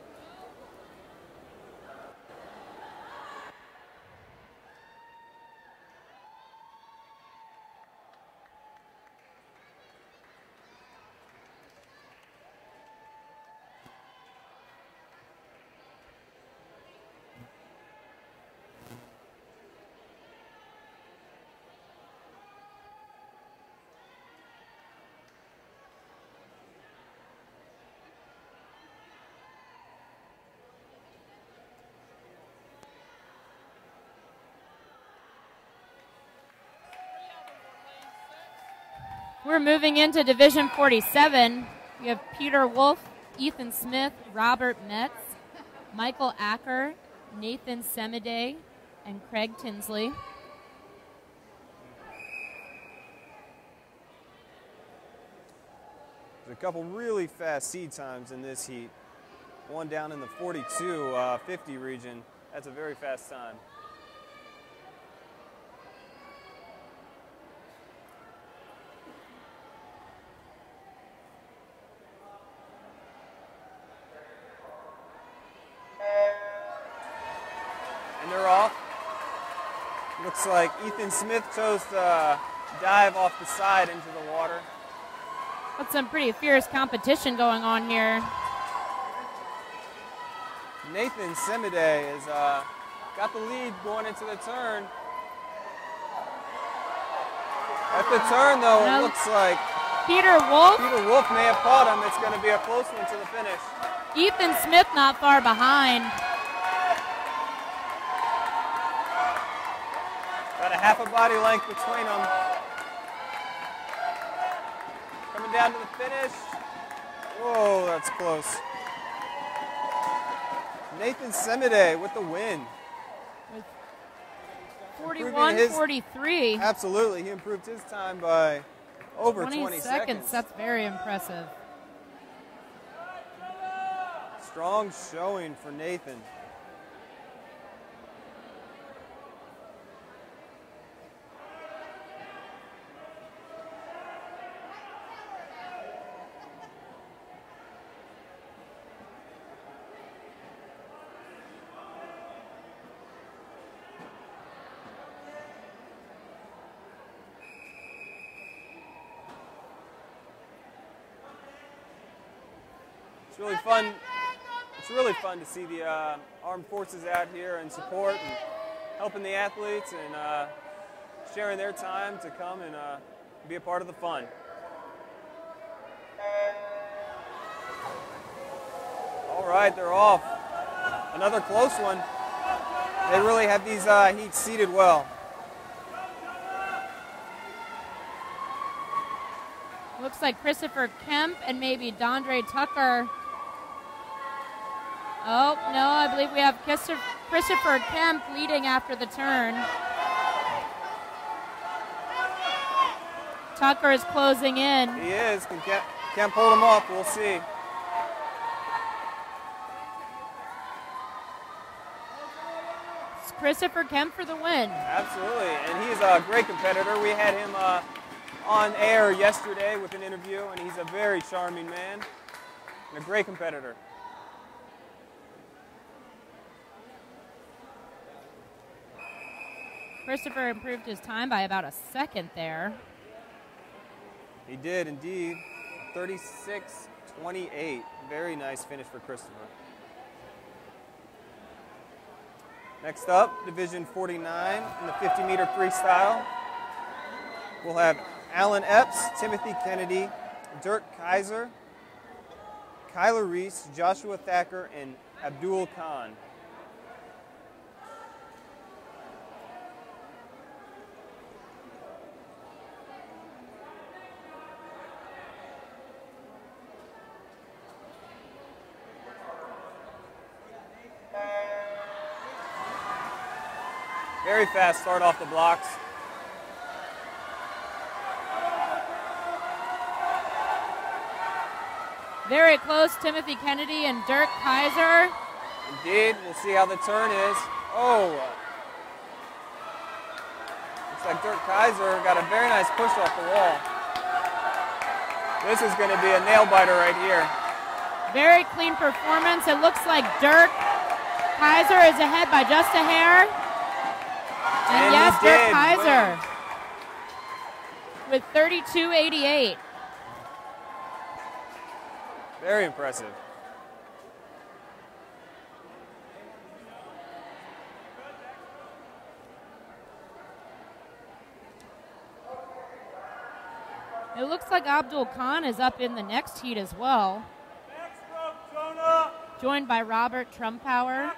We're moving into Division 47. We have Peter Wolf, Ethan Smith, Robert Metz, Michael Acker, Nathan Semide, and Craig Tinsley. There's a couple really fast seed times in this heat. One down in the 42-50 region. That's a very fast time. And they're off. Looks like Ethan Smith chose to dive off the side into the water. That's some pretty fierce competition going on here. Nathan Semide has got the lead going into the turn. At the turn, though, it looks like Peter Wolf may have caught him. It's going to be a close one to the finish. Ethan Smith not far behind. Got a half a body length between them. Coming down to the finish. Whoa, that's close. Nathan Semide with the win. 41-43. Absolutely, he improved his time by over 20 seconds. That's very impressive. Strong showing for Nathan. It's really fun. It's really fun to see the armed forces out here and support and helping the athletes and sharing their time to come and be a part of the fun. All right, they're off. Another close one. They really have these heats seated well. Looks like Christopher Kemp and maybe Dondre Tucker. Oh, no, I believe we have Christopher Kemp leading after the turn. Tucker is closing in. He is. Can Kemp hold him off? We'll see. It's Christopher Kemp for the win. Absolutely, and he's a great competitor. We had him on air yesterday with an interview, and he's a very charming man and a great competitor. Christopher improved his time by about a second there. He did indeed. 36-28. Very nice finish for Christopher. Next up, Division 49 in the 50-meter freestyle. We'll have Alan Epps, Timothy Kennedy, Dirk Kaiser, Kyler Reese, Joshua Thacker, and Abdul Khan. Very fast start off the blocks. Very close, Timothy Kennedy and Dirk Kaiser. Indeed, we'll see how the turn is. Oh, looks like Dirk Kaiser got a very nice push off the wall. This is going to be a nail biter right here. Very clean performance. It looks like Dirk Kaiser is ahead by just a hair. And yes, Dirk Kaiser with 32.88. Very impressive. It looks like Abdul Khan is up in the next heat as well. Joined by Robert Trumpauer,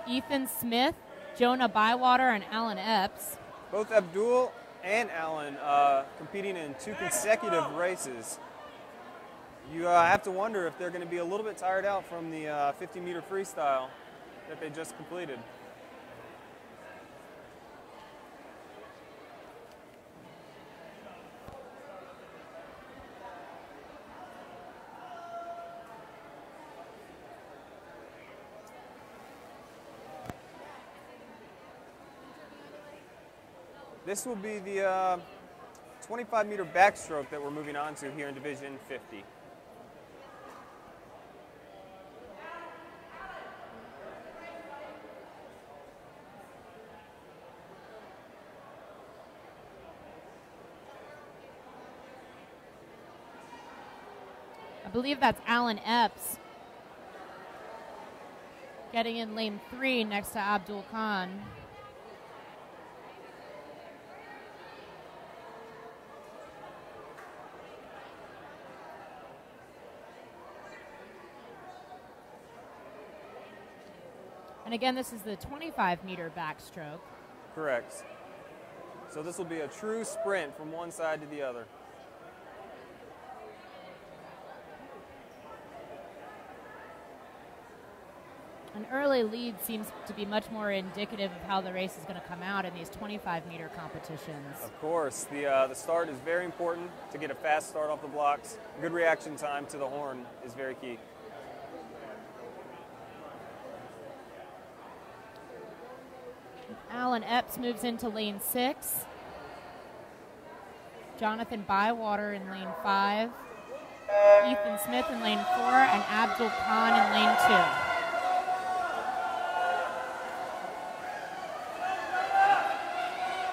Ethan Smith, Jonah Bywater, and Alan Epps. Both Abdul and Alan competing in 2 consecutive races. You have to wonder if they're going to be a little bit tired out from the 50-meter freestyle that they just completed. This will be the 25-meter backstroke that we're moving on to here in Division 50. I believe that's Alan Epps getting in lane 3 next to Abdul Khan. And again, this is the 25-meter backstroke. Correct. So this will be a true sprint from one side to the other. An early lead seems to be much more indicative of how the race is going to come out in these 25-meter competitions. Of course, the start is very important to get a fast start off the blocks. Good reaction time to the horn is very key. Alan Epps moves into lane 6. Jonathan Bywater in lane 5. Ethan Smith in lane 4, and Abdul Khan in lane 2.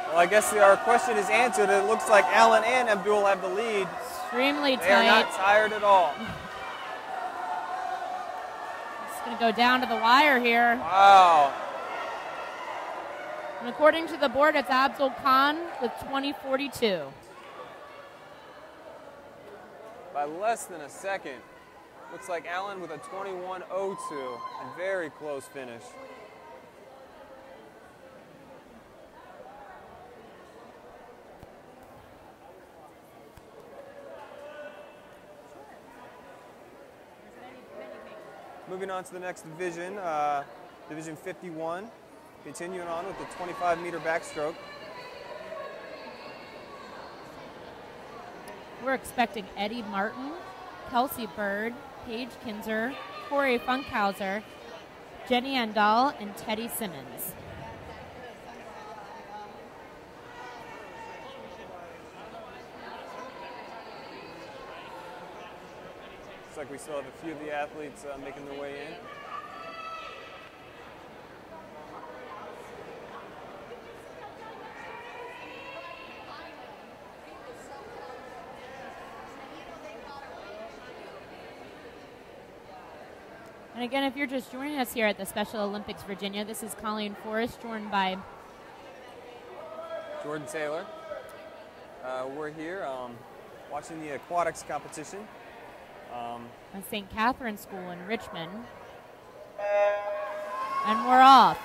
Well, I guess our question is answered. It looks like Alan and Abdul have the lead. Extremely tight. They are not tired at all. It's going to go down to the wire here. Wow. And according to the board, it's Abdul Khan with 20.42. By less than a second. Looks like Alan with a 21.02. A very close finish. Moving on to the next division, Division 51. Continuing on with the 25-meter backstroke. We're expecting Eddie Martin, Kelsey Bird, Paige Kinzer, Corey Funkhauser, Jenny Andal, and Teddy Simmons. Looks like we still have a few of the athletes making their way in. And again, if you're just joining us here at the Special Olympics Virginia, this is Colleen Forrest, joined by Jordan Taylor. We're here watching the aquatics competition. at St. Catherine School in Richmond. And we're off.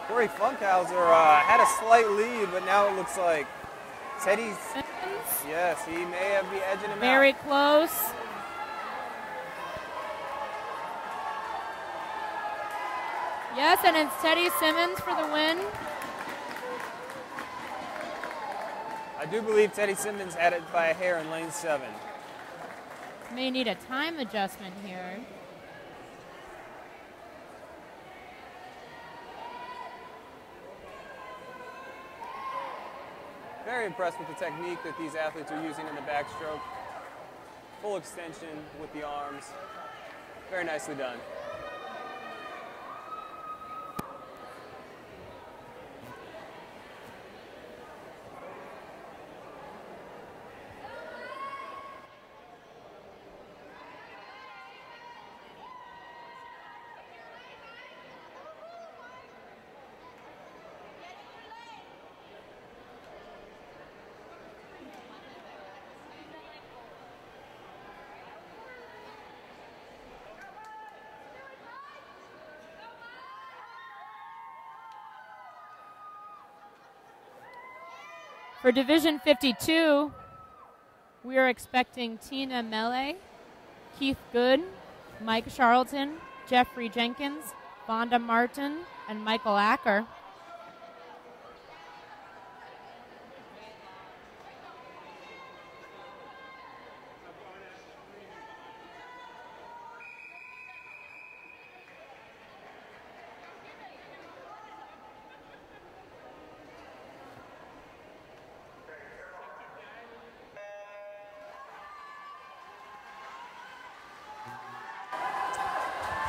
Corey Funkhauser had a slight lead, but now it looks like Teddy's. Yes, he may have be edging him Very out. close. Yes, and it's Teddy Simmons for the win. I do believe Teddy Simmons had it by a hair in lane 7. May need a time adjustment here. Very impressed with the technique that these athletes are using in the backstroke. Full extension with the arms. Very nicely done. For Division 52, we are expecting Tina Mele, Keith Good, Mike Charlton, Jeffrey Jenkins, Vonda Martin, and Michael Acker.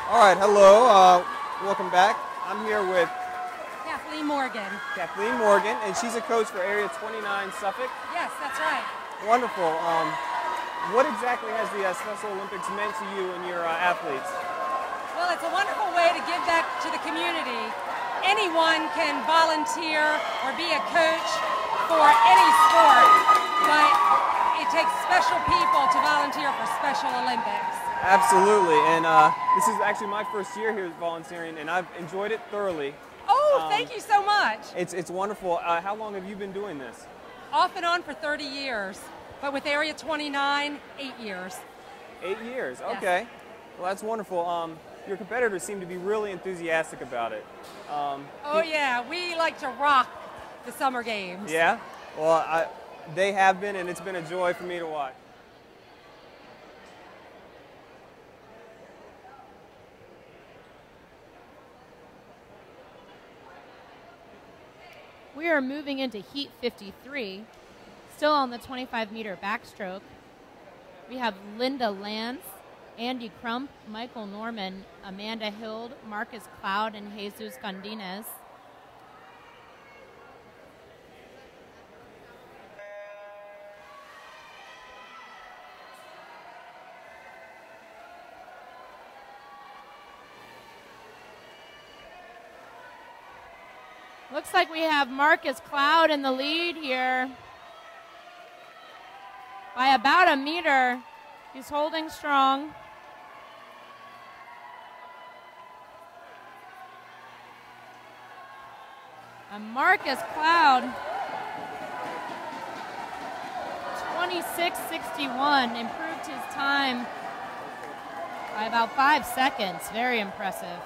All right, hello, welcome back. I'm here with Kathleen Morgan. Kathleen Morgan, and she's a coach for Area 29 Suffolk. Yes, that's right. Wonderful. What exactly has the Special Olympics meant to you and your athletes? Well, it's a wonderful way to give back to the community. Anyone can volunteer or be a coach for any sport, but it takes special people to volunteer for Special Olympics. Absolutely, and this is actually my first year here volunteering, and I've enjoyed it thoroughly. Oh, thank you so much. It's wonderful. How long have you been doing this? Off and on for 30 years, but with Area 29, 8 years. 8 years, okay. Yes. Well, that's wonderful. Your competitors seem to be really enthusiastic about it. Oh yeah, we like to rock the summer games. Yeah? Well, they have been, and it's been a joy for me to watch. We are moving into Heat 53, still on the 25-meter backstroke. We have Linda Lance, Andy Crump, Michael Norman, Amanda Hild, Marcus Cloud, and Jesus Gondinez. Looks like we have Marcus Cloud in the lead here by about a meter. He's holding strong. And Marcus Cloud, 26:61, improved his time by about 5 seconds. Very impressive.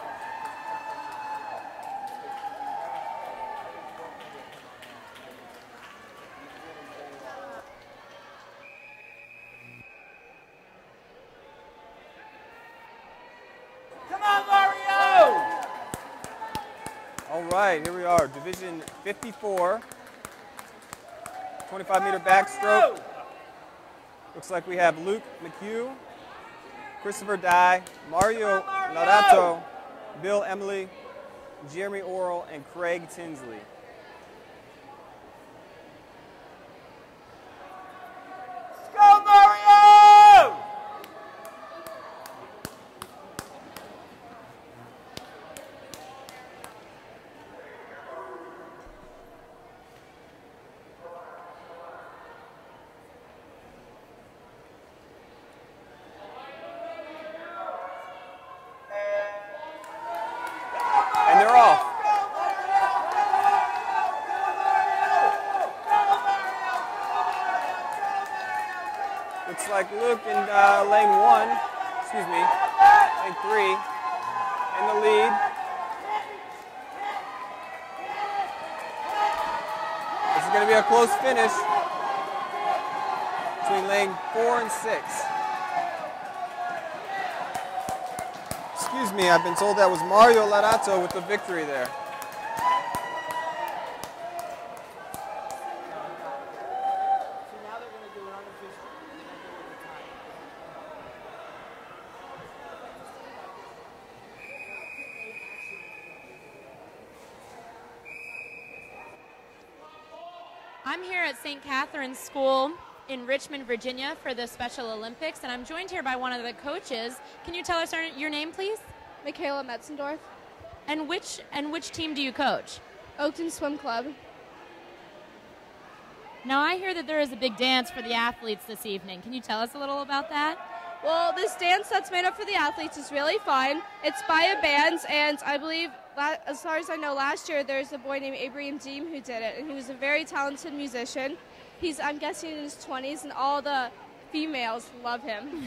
All right, here we are, Division 54, 25-meter backstroke. Looks like we have Luke McHugh, Christopher Dye, Mario Lorato, Bill Emily, Jeremy Orrell, and Craig Tinsley. Let's go, Mario! And they're off. Looks like Luke in lane 1, excuse me, lane 3, in the lead. This is going to be a close finish. between lane 4 and 6. Excuse me, I've been told that was Mario Larato with the victory there. I'm here at St. Catherine's School in Richmond, Virginia for the Special Olympics, and I'm joined here by one of the coaches. Can you tell us your name, please? Michaela Metzendorf. And which team do you coach? Oakton Swim Club. Now, I hear that there is a big dance for the athletes this evening. Can you tell us a little about that? Well, this dance that's made up for the athletes is really fun. It's by a band, and I believe, as far as I know, last year there's a boy named Abraham Deem who did it, and he was a very talented musician. He's, I'm guessing, in his 20s, and all the females love him.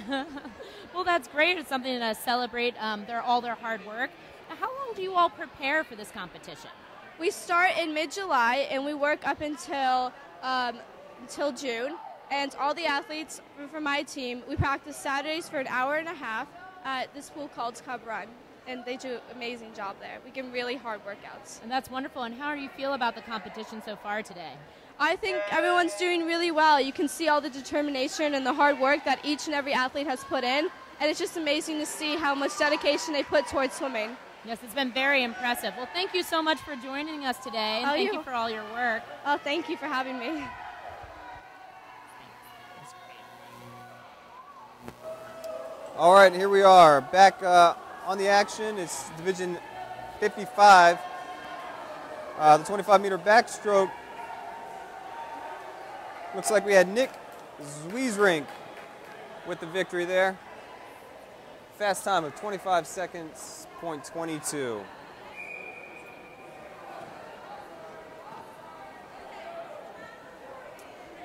Well, that's great. It's something to celebrate all their hard work. Now, how long do you all prepare for this competition? We start in mid-July, and we work up until June. And all the athletes from my team, we practice Saturdays for an hour and a half at this pool called Cub Run. And they do an amazing job there. We give really hard workouts. And that's wonderful. And how do you feel about the competition so far today? I think everyone's doing really well. You can see all the determination and the hard work that each and every athlete has put in. And it's just amazing to see how much dedication they put towards swimming. Yes, it's been very impressive. Well, thank you so much for joining us today. And thank you for all your work. Oh, thank you for having me. All right, here we are back on the action. It's Division 55, the 25-meter backstroke. Looks like we had Nick Zwiesrink with the victory there. Fast time of 25 seconds, .22.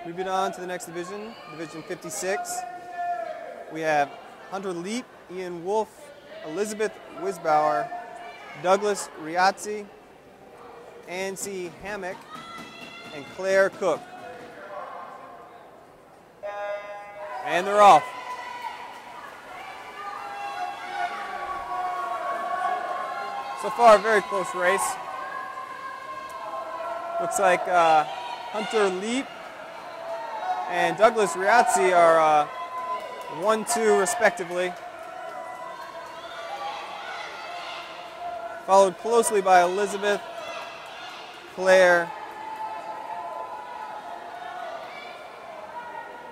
Moving on to the next division, Division 56. We have Hunter Leap, Ian Wolf, Elizabeth Wisbauer, Douglas Riazzi, Ancy Hammock, and Claire Cook. And they're off. So far, a very close race. Looks like Hunter Leap and Douglas Riazzi are 1-2 respectively. Followed closely by Elizabeth, Claire,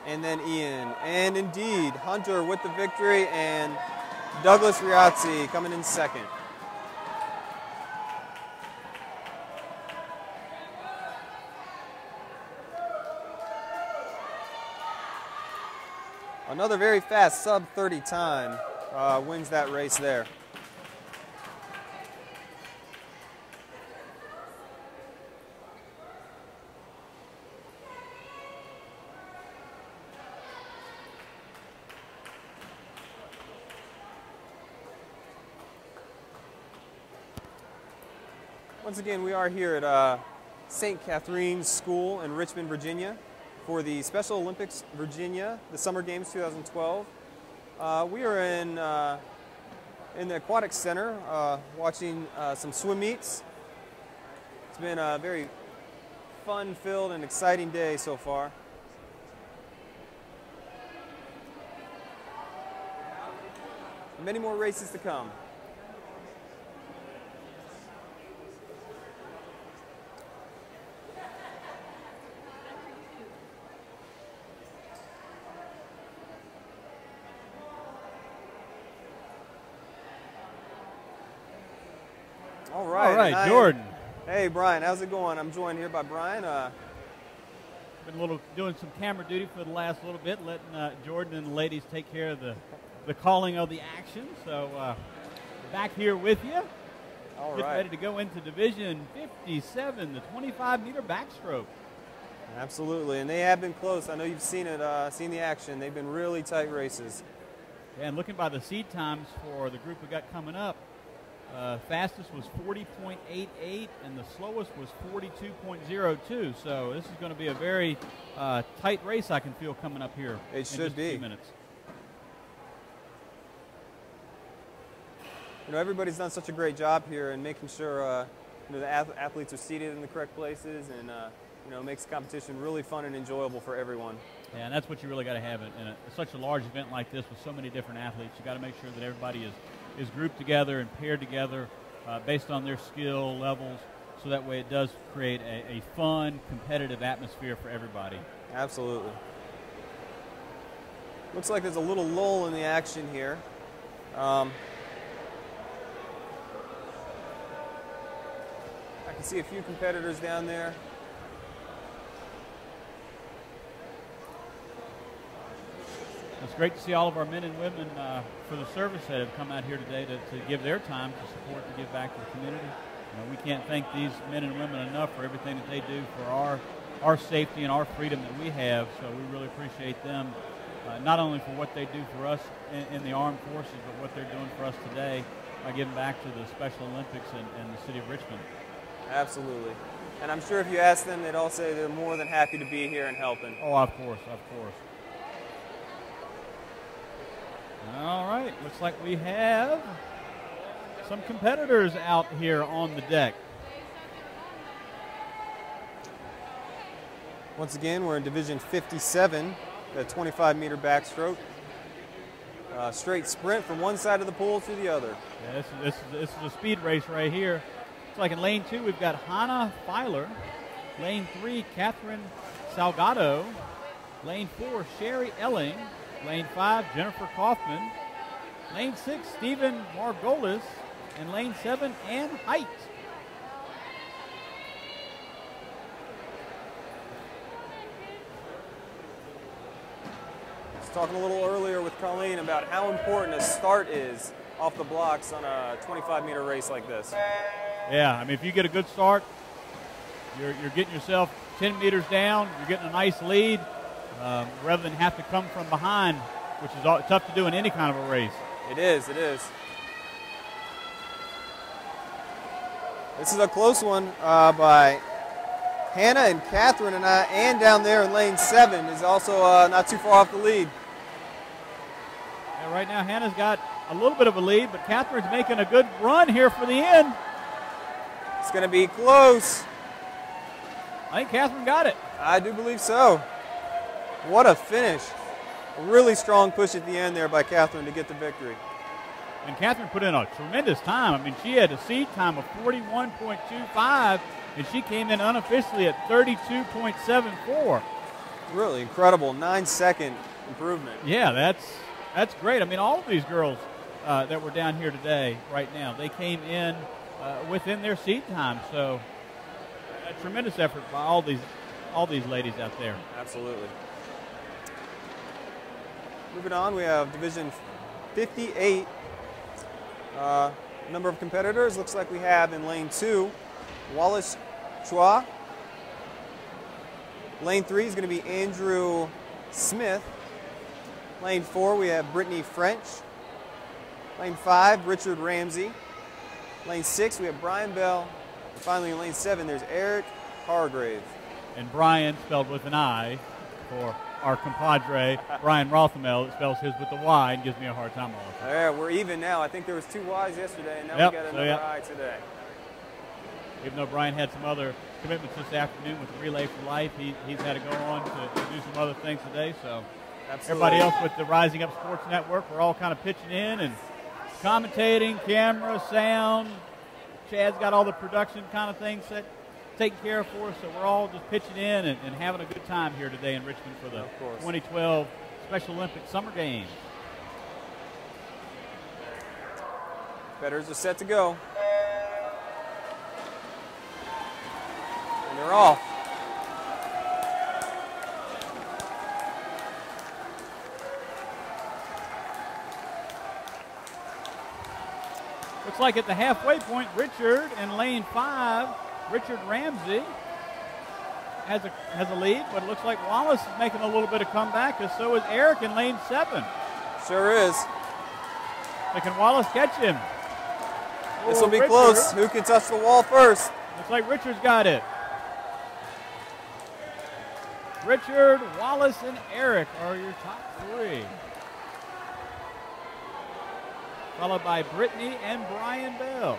and then Ian. And indeed, Hunter with the victory and Douglas Riazzi coming in second. Another very fast sub-30 time wins that race there. Once again, we are here at St. Catherine's School in Richmond, Virginia for the Special Olympics Virginia, the Summer Games 2012. We are in the Aquatics Center watching some swim meets. It's been a very fun-filled and exciting day so far. Many more races to come. All right, Jordan. Hey, Brian, how's it going? I'm joined here by Brian. Been doing some camera duty for the last little bit, letting Jordan and the ladies take care of the calling of the action. So back here with you. All Getting right. ready to go into Division 57, the 25-meter backstroke. Absolutely, and they have been close. I know you've seen it, seen the action. They've been really tight races. And looking by the seed times for the group we got coming up, Fastest was 40.88, and the slowest was 42.02. So this is going to be a very tight race, I can feel, coming up here. It should be. In just a few minutes. You know, everybody's done such a great job here in making sure you know, the athletes are seated in the correct places, and you know, makes the competition really fun and enjoyable for everyone. Yeah, and that's what you really got to have in such a large event like this with so many different athletes. You got to make sure that everybody is grouped together and paired together based on their skill levels, so that way it does create a fun, competitive atmosphere for everybody. Absolutely. Looks like there's a little lull in the action here. I can see a few competitors down there. It's great to see all of our men and women for the service that have come out here today to give their time to support and give back to the community. You know, we can't thank these men and women enough for everything that they do for our safety and our freedom that we have. So we really appreciate them, not only for what they do for us in the armed forces, but what they're doing for us today by giving back to the Special Olympics and the city of Richmond. Absolutely. And I'm sure if you ask them, they'd all say they're more than happy to be here and helping. Oh, of course, of course. All right, looks like we have some competitors out here on the deck. Once again, we're in Division 57, the 25-meter backstroke. Straight sprint from one side of the pool to the other. Yeah, this is a speed race right here. It's like in lane 2, we've got Hannah Filer. Lane 3, Catherine Salgado. Lane 4, Sherry Elling. Lane 5, Jennifer Kaufman. Lane 6, Stephen Margolis. And lane 7, Ann Height. I was talking a little earlier with Colleen about how important a start is off the blocks on a 25-meter race like this. Yeah, I mean, if you get a good start, you're getting yourself 10 meters down, you're getting a nice lead, rather than have to come from behind, which is tough to do in any kind of a race. It is, it is. This is a close one by Hannah and Catherine, and Ann down there in lane 7 is also not too far off the lead. Yeah, right now Hannah's got a little bit of a lead, but Catherine's making a good run here for the end. It's going to be close. I think Catherine got it. I do believe so. What a finish. A really strong push at the end there by Catherine to get the victory. And Catherine put in a tremendous time. I mean, she had a seed time of 41.25, and she came in unofficially at 32.74. Really incredible 9-second improvement. Yeah, that's great. I mean, all of these girls that were down here today, right now, they came in within their seed time. So a tremendous effort by all these ladies out there. Absolutely. Moving on, we have Division 58. Number of competitors, looks like we have in lane 2, Wallace Chua. Lane 3 is going to be Andrew Smith. Lane 4, we have Brittany French. Lane 5, Richard Ramsey. Lane 6, we have Brian Bell. And finally, in lane 7, there's Eric Hargrave. And Brian, spelled with an I, for our compadre, Brian Rothamel, spells his with a Y and gives me a hard time all the time. Yeah, we're even now. I think there was 2 Y's yesterday, and now we got another I today. Even though Brian had some other commitments this afternoon with the Relay for Life, he's had to go on to do some other things today. So everybody else with the Rising Up Sports Network, we're all kind of pitching in and commentating, camera, sound. Chad's got all the production kind of things taken care of for us, so we're all just pitching in and having a good time here today in Richmond for the 2012 Special Olympics Summer Games. Competitors are set to go. And they're off. Looks like at the halfway point, Richard in lane 5, Richard Ramsey has a lead, but it looks like Wallace is making a little bit of comeback, and so is Eric in lane 7. Sure is. But can Wallace catch him? This will be close. Who can touch the wall first? Looks like Richard's got it. Richard, Wallace, and Eric are your top three. Followed by Brittany and Brian Bell.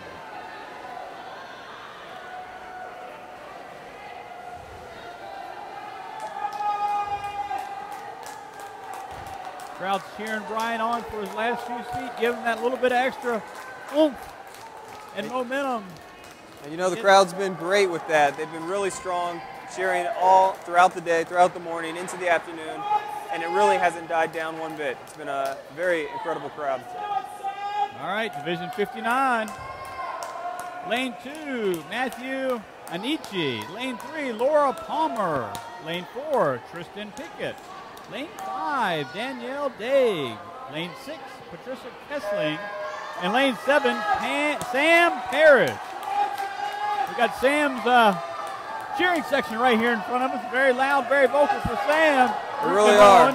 Crowd's cheering Brian on for his last few feet, giving him that little bit of extra oomph and momentum. And you know, the crowd's been great with that. They've been really strong, cheering all throughout the day, throughout the morning, into the afternoon, and it really hasn't died down one bit. It's been a very incredible crowd. All right, Division 59. Lane 2, Matthew Anichi. Lane 3, Laura Palmer. Lane 4, Tristan Pickett. Lane 5, Danielle Daig. Lane 6, Patricia Kessling. And lane 7, Sam Parrish. We got Sam's cheering section right here in front of us. Very loud, very vocal for Sam. They really are.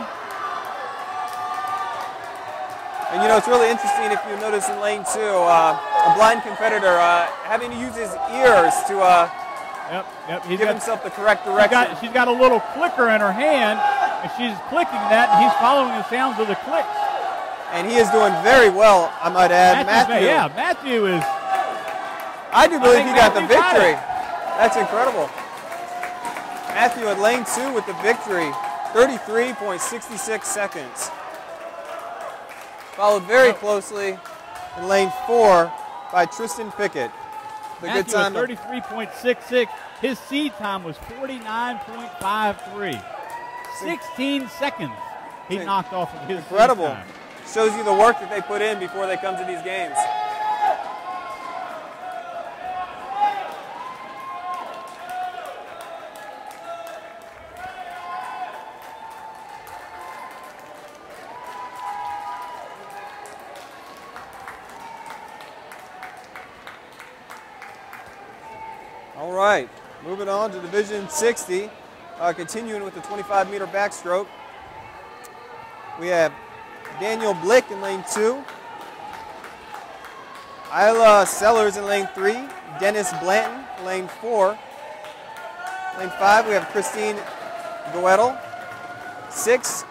And you know, it's really interesting if you notice in lane 2, a blind competitor having to use his ears to give himself the correct direction. She's got a little clicker in her hand, and she's clicking that, and he's following the sounds of the clicks. And he is doing very well, I might add. Matthew is. I do believe he got the victory. That's incredible. Matthew at lane 2 with the victory, 33.66 seconds. Followed very closely in lane 4 by Tristan Pickett. The Matthew good time 33.66. His seed time was 49.53. 16 seconds he knocked off of his incredible. Seed time. Shows you the work that they put in before they come to these games. All right, moving on to Division 60, continuing with the 25-meter backstroke. We have Daniel Blick in lane 2, Isla Sellers in lane 3, Dennis Blanton in lane 4. Lane 5, we have Christine Goettel, 6,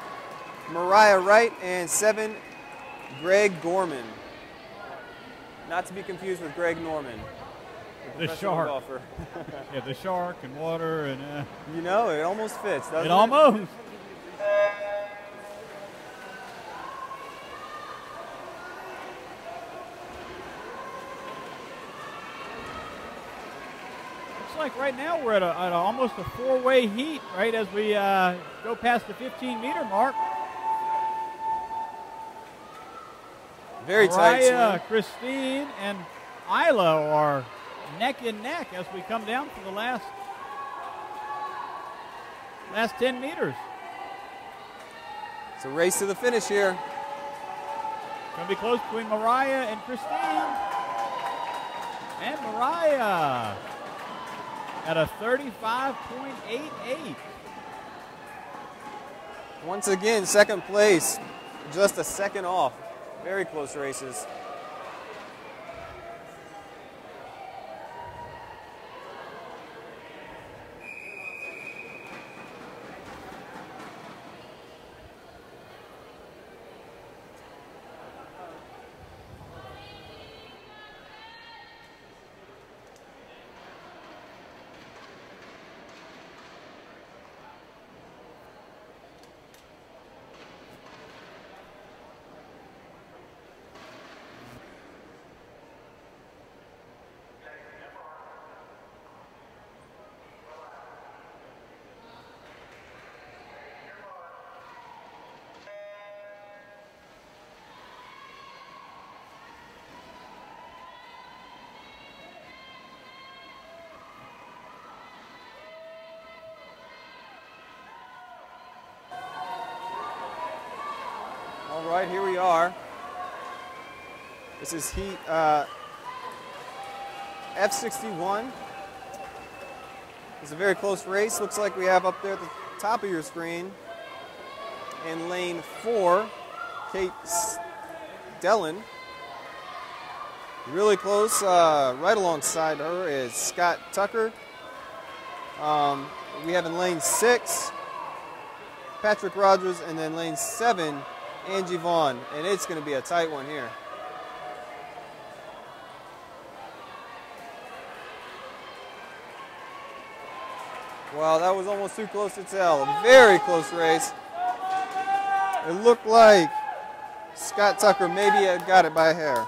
Mariah Wright, and 7, Greg Gorman. Not to be confused with Greg Norman. The shark. Yeah, the shark and water and. You know, it almost fits, doesn't it? It almost. Looks like right now we're at almost a four-way heat, right, as we go past the 15-meter mark. Very tight. Mariah, Christine, and Isla are neck and neck as we come down for the last 10 meters. It's a race to the finish here. Going to be close between Mariah and Christine. And Mariah at a 35.88. Once again, second place, just a second off. Very close races. All right, here we are. This is heat F61. It's a very close race. Looks like we have up there at the top of your screen in lane 4, Kate Dellen. Really close, right alongside her is Scott Tucker. We have in lane 6, Patrick Rogers, and then lane 7, Angie Vaughn. And it's going to be a tight one here. Wow, that was almost too close to tell. A very close race. It looked like Scott Tucker maybe had got it by a hair.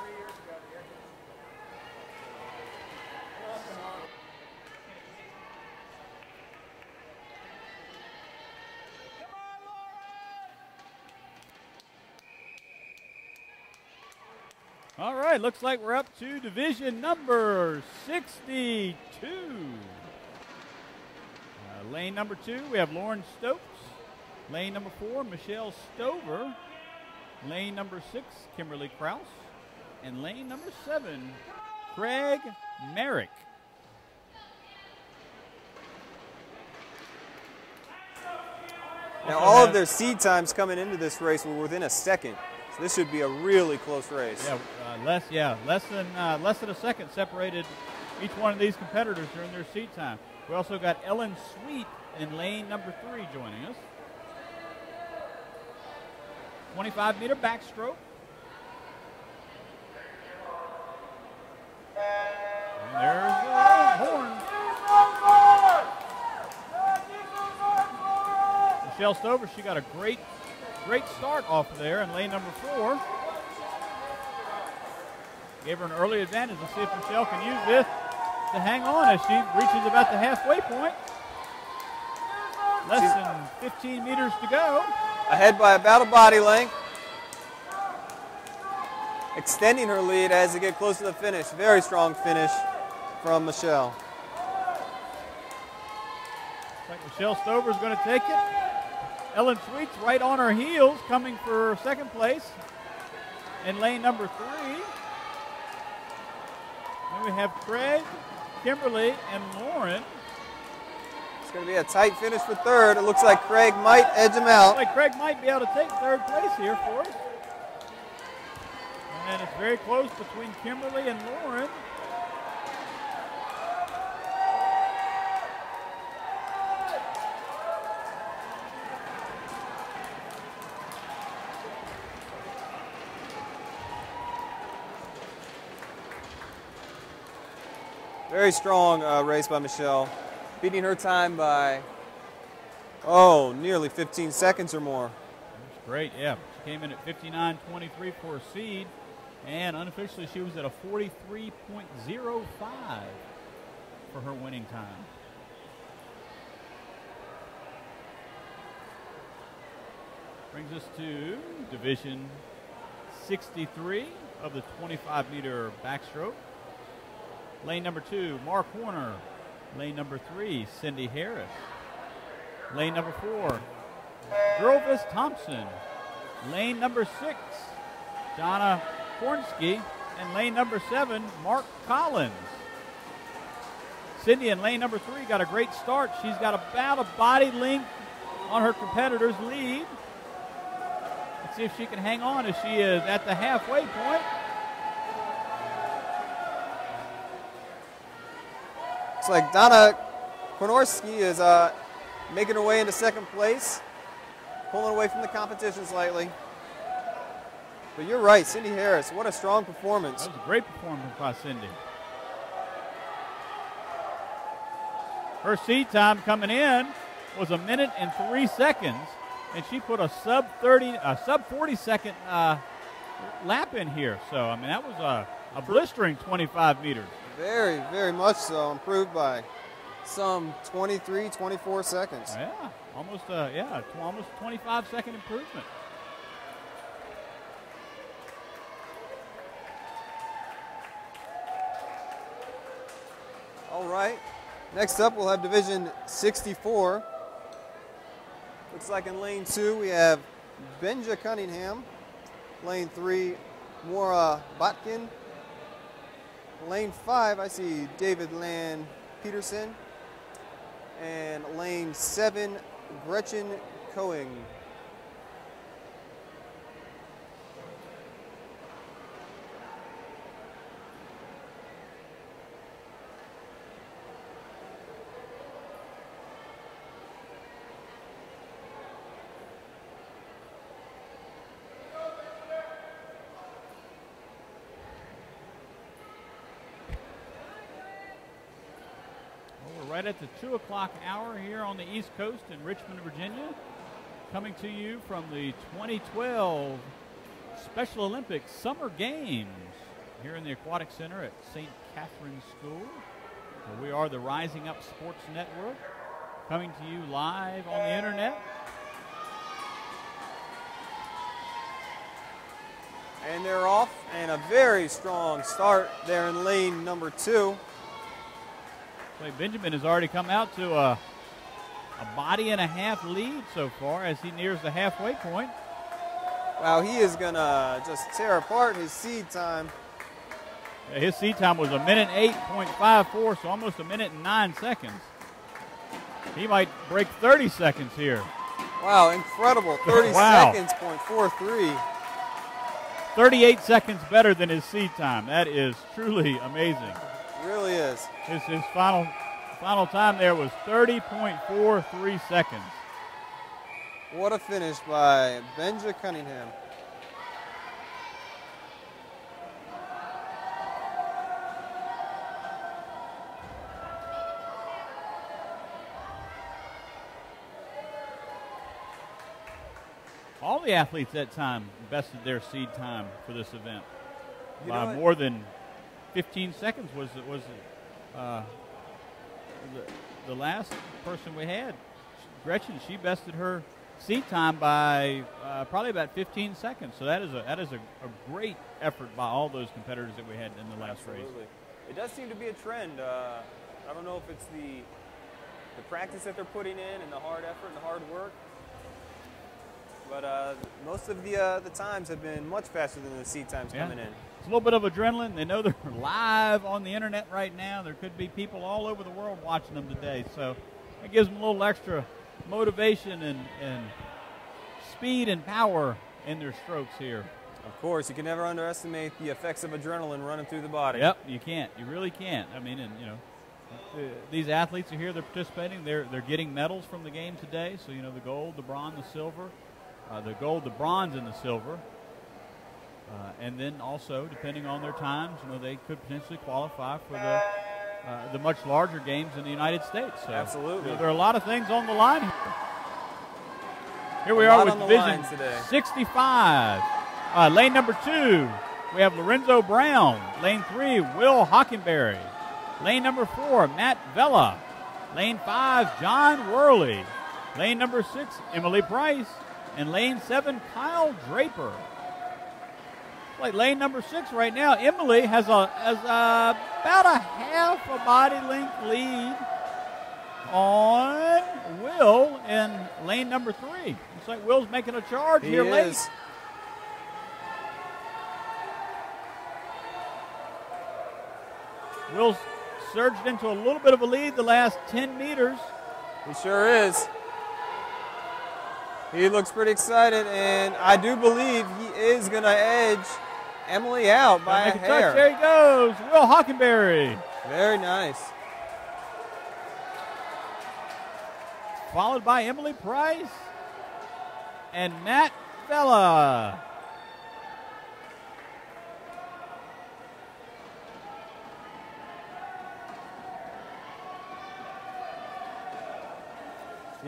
All right, looks like we're up to division number 62. Lane number 2, we have Lauren Stokes. Lane number 4, Michelle Stover. Lane number 6, Kimberly Kraus. And lane number 7, Craig Merrick. Now, all of their seed times coming into this race were within a second. So this should be a really close race. Yeah, less than a second separated each one of these competitors during their seed time. We also got Ellen Sweet in lane number 3 joining us. 25-meter backstroke. And there's the horn. Michelle Stover, she got a great start off of there in lane number 4. Gave her an early advantage. Let's see if Michelle can use this to hang on as she reaches about the halfway point. Less than 15 meters to go. Ahead by about a body length. Extending her lead as they get close to the finish. Very strong finish from Michelle. Looks like Michelle Stover's going to take it. Ellen Sweet's right on her heels, coming for second place in lane number 3. Then we have Craig, Kimberly, and Lauren. It's going to be a tight finish for third. It looks like Craig might edge him out. Looks like Craig might be able to take third place here for us. And it's very close between Kimberly and Lauren. Very strong race by Michelle, beating her time by, nearly 15 seconds or more. That's great, yeah. She came in at 59.23 for a seed, and unofficially she was at a 43.05 for her winning time. Brings us to Division 63 of the 25-meter backstroke. Lane number 2, Mark Warner. Lane number 3, Cindy Harris. Lane number 4, Grovis Thompson. Lane number 6, Donna Kornsky. And lane number 7, Mark Collins. Cindy in lane number 3 got a great start. She's got about a body length on her competitor's lead. Let's see if she can hang on as she is at the halfway point. Looks like Donna Kornorski is making her way into second place, pulling away from the competition slightly. But you're right, Cindy Harris, what a strong performance. That was a great performance by Cindy. Her seed time coming in was 1 minute and 3 seconds, and she put a sub 40 second lap in here. So, I mean, that was a blistering 25 meters. Very, very much so. Improved by some 23, 24 seconds. Yeah, almost 25-second improvement. All right. Next up, we'll have Division 64. Looks like in lane 2 we have Benja Cunningham. Lane 3, Maura Botkin. Lane 5, I see David Land Peterson. And lane 7, Gretchen Coing. right at the 2 o'clock hour here on the East Coast in Richmond, Virginia. Coming to you from the 2012 Special Olympics Summer Games here in the Aquatic Center at St. Catherine's School. We are the Rising Up Sports Network, coming to you live on the internet. And they're off, and a very strong start there in lane number 2. Clay Benjamin has already come out to a body and a half lead so far as he nears the halfway point. Wow, he is going to just tear apart his seed time. Yeah, his seed time was 1:08.54, so almost 1:09. He might break 30 seconds here. Wow, incredible. 30 wow. seconds, .43. 38 seconds better than his seed time. That is truly amazing. It really is. His final time there was 30.43 seconds. What a finish by Benja Cunningham. All the athletes that time bested their seed time for this event by more than 15 seconds. Was the last person we had, Gretchen? She bested her seed time by probably about 15 seconds. So that is a great effort by all those competitors that we had in the last race. It does seem to be a trend. I don't know if it's the practice that they're putting in and the hard effort and the hard work. But most of the times have been much faster than the seed times coming in. It's a little bit of adrenaline. They know they're live on the internet right now. There could be people all over the world watching them today. So it gives them a little extra motivation and speed and power in their strokes here. Of course, you can never underestimate the effects of adrenaline running through the body. Yep, you can't. You really can't. I mean, and these athletes are here. They're participating. They're getting medals from the game today. So the gold, the bronze, the silver. The gold, the bronze, and the silver. And then also, depending on their times, they could potentially qualify for the much larger games in the United States. So, absolutely. There are a lot of things on the line here. Here we are with Division 65. Lane number 2, we have Lorenzo Brown. Lane 3, Will Hockenberry. Lane number 4, Matt Vella. Lane 5, John Worley. Lane number 6, Emily Price. And lane 7, Kyle Draper. Like lane number 6 right now, Emily has about a half a body length lead on Will in lane number 3. Looks like Will's making a charge here late. Will's surged into a little bit of a lead the last 10 meters. He sure is. He looks pretty excited, and I do believe he is going to edge Emily out by a hair. There he goes, Will Hockenberry. Very nice. Followed by Emily Price and Matt Vella.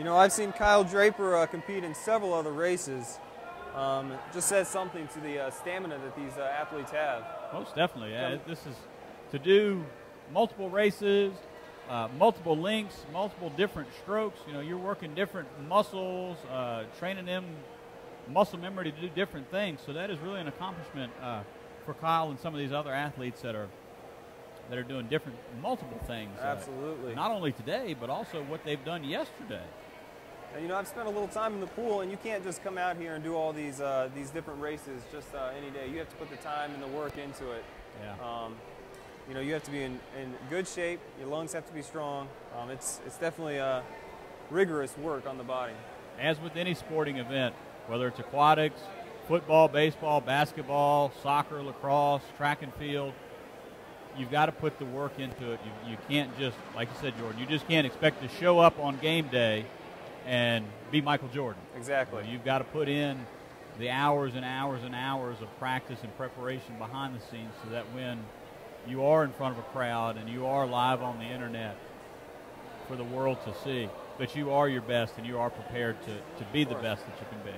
I've seen Kyle Draper compete in several other races. It just says something to the stamina that these athletes have. Most definitely. This is to do multiple races, multiple lengths, multiple different strokes. You're working different muscles, training them muscle memory to do different things. So that is really an accomplishment for Kyle and some of these other athletes that are doing multiple things. Absolutely. Not only today, but also what they've done yesterday. And, I've spent a little time in the pool, and you can't just come out here and do all these different races just any day. You have to put the time and the work into it. Yeah. You have to be in good shape. Your lungs have to be strong. It's definitely rigorous work on the body. As with any sporting event, whether it's aquatics, football, baseball, basketball, soccer, lacrosse, track and field, you've got to put the work into it. You can't just, like you said, Jordan, you just can't expect to show up on game day and be Michael Jordan. Exactly. You've got to put in the hours and hours and hours of practice and preparation behind the scenes so that when you are in front of a crowd and you are live on the internet, for the world to see that you are your best and you are prepared to be the best that you can be.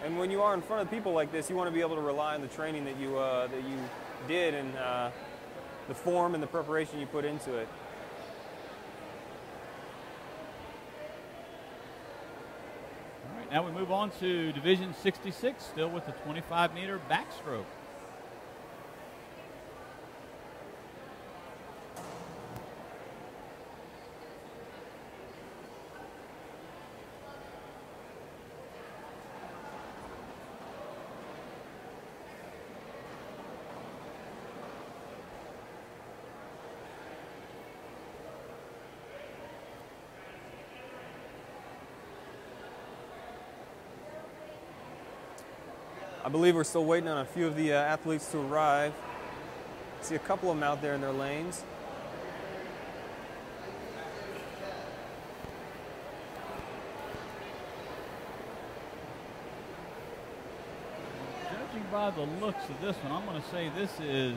And when you are in front of people like this, you want to be able to rely on the training that you did and the form and the preparation you put into it. All right, now we move on to Division 66, still with the 25-meter backstroke. I believe we're still waiting on a few of the athletes to arrive. See a couple of them out there in their lanes. Judging by the looks of this one, I'm going to say this is,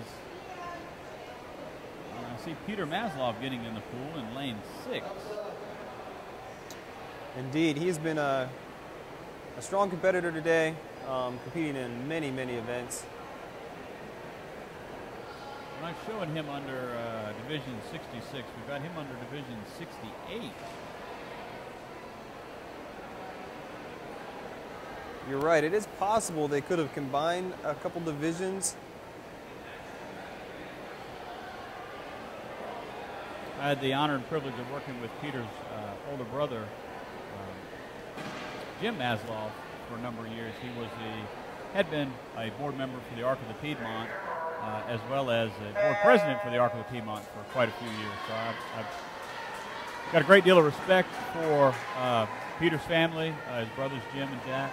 I see Peter Maslov getting in the pool in lane 6. Indeed, he's been a strong competitor today. Competing in many, many events. We're not showing him under Division 66. We've got him under Division 68. You're right. It is possible they could have combined a couple divisions. I had the honor and privilege of working with Peter's older brother, Jim Maslov, for a number of years. He had been a board member for the Arc of the Piedmont, as well as a board president for the Arc of the Piedmont for quite a few years. So I've got a great deal of respect for Peter's family, his brothers Jim and Jack.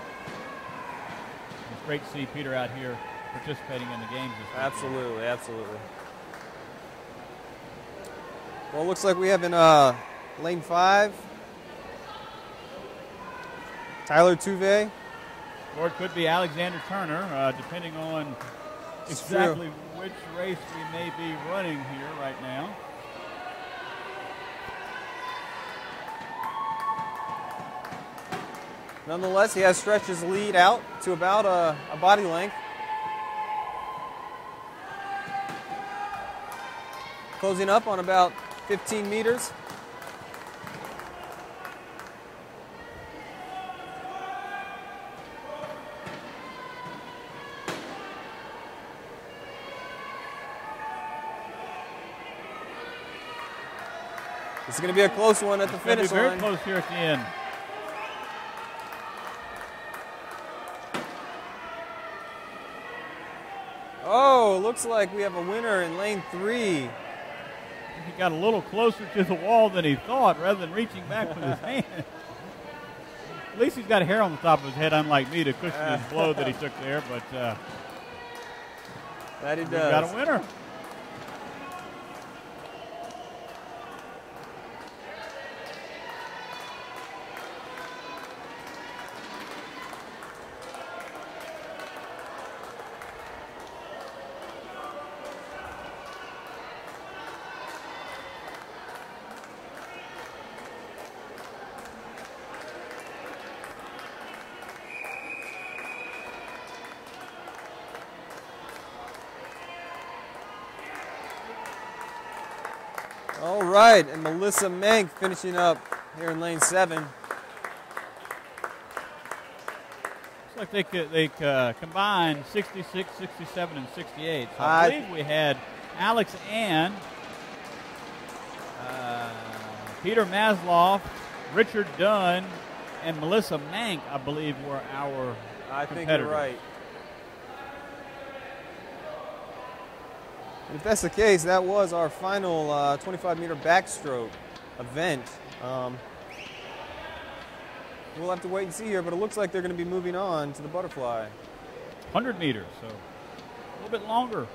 It's great to see Peter out here participating in the games this weekend. Absolutely, absolutely. Well, it looks like we have in lane 5, Tyler Tuve. Or it could be Alexander Turner, depending on exactly which race we may be running here right now. Nonetheless, he has stretched his lead out to about a body length. Closing up on about 15 meters. It's going to be a close one at the finish line. Very close here at the end. Oh, looks like we have a winner in lane 3. He got a little closer to the wall than he thought, rather than reaching back with his hand. At least he's got hair on the top of his head, unlike me, to cushion his blow that he took there. But that he does. We've got a winner. All right, and Melissa Mank finishing up here in lane 7. Looks like they combined 66, 67, and 68. So I believe we had Alex Ann, Peter Maslov, Richard Dunn, and Melissa Mank, I believe, were our I think competitors. you're right. And if that's the case, that was our final 25-meter backstroke event. We'll have to wait and see here, but it looks like they're going to be moving on to the butterfly. 100 meters, so a little bit longer.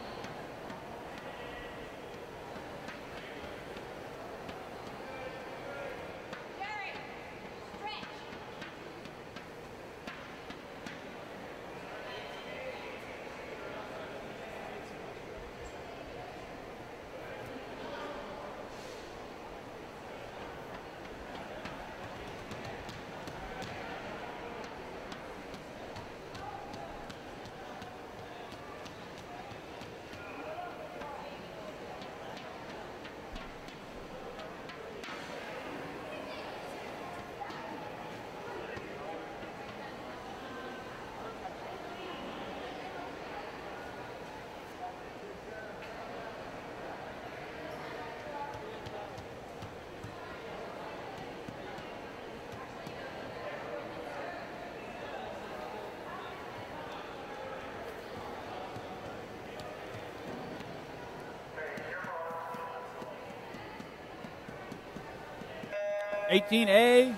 18A,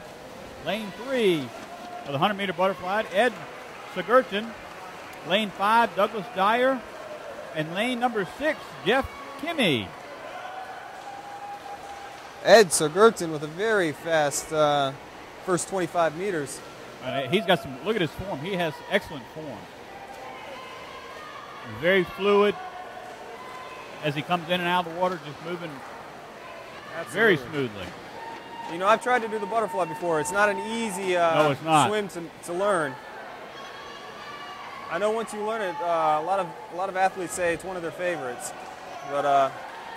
lane 3 of the 100-meter butterfly, Ed Sigurton. Lane 5, Douglas Dyer. And lane number 6, Jeff Kimmey. Ed Sigurton with a very fast first 25 meters. He's got some, look at his form. He has excellent form. Very fluid as he comes in and out of the water, just moving very smoothly. You know, I've tried to do the butterfly before. It's not an easy no, it's not. swim to learn. I know once you learn it, a lot of athletes say it's one of their favorites, but it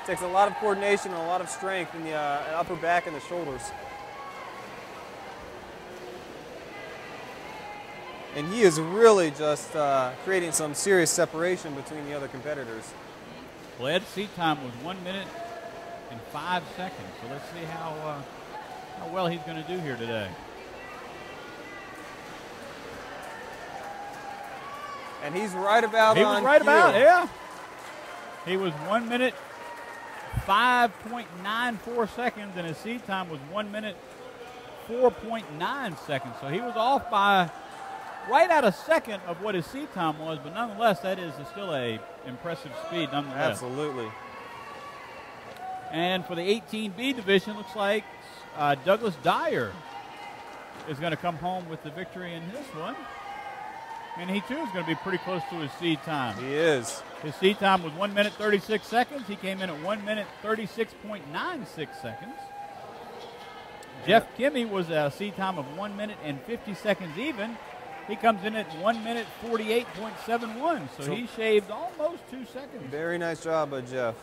takes a lot of coordination and a lot of strength in the upper back and the shoulders. And he is really just creating some serious separation between the other competitors. Well, Ed's seat time was 1 minute and 5 seconds, so let's see how well he's going to do here today. And he's right about He was right about, yeah. He was 1 minute 5.94 seconds, and his seat time was 1 minute 4.9 seconds. So he was off by right at a second of what his seat time was, but nonetheless, that is still a impressive speed nonetheless. Absolutely. And for the 18B division, looks like Douglas Dyer is going to come home with the victory in this one. And he, too, is going to be pretty close to his seed time. He is. His seed time was 1 minute 36 seconds. He came in at 1 minute 36.96 seconds. Jeff Kimmey was a seed time of 1 minute and 50 seconds even. He comes in at 1 minute 48.71, so he shaved almost 2 seconds. Very nice job by Jeff.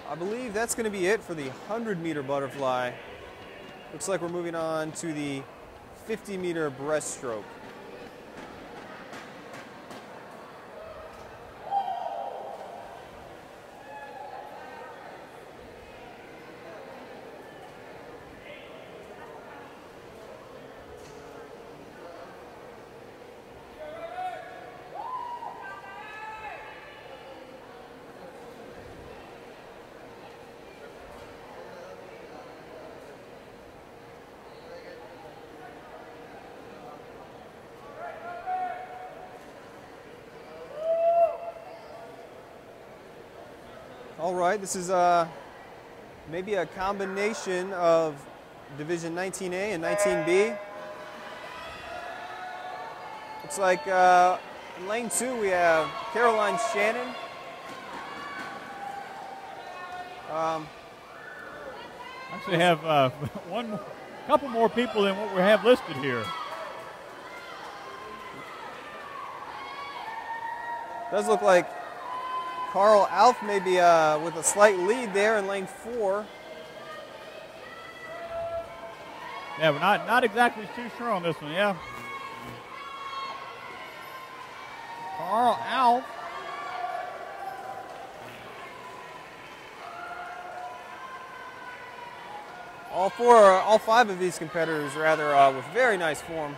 I believe that's going to be it for the 100-meter butterfly. Looks like we're moving on to the 50-meter breaststroke. All right, this is maybe a combination of Division 19A and 19B. Looks like in lane 2 we have Caroline Shannon. Actually have couple more people than what we have listed here. Does look like Carl Alf maybe with a slight lead there in lane 4. Yeah, we're not exactly too sure on this one, yeah. Carl Alf. All 5 of these competitors rather with very nice form.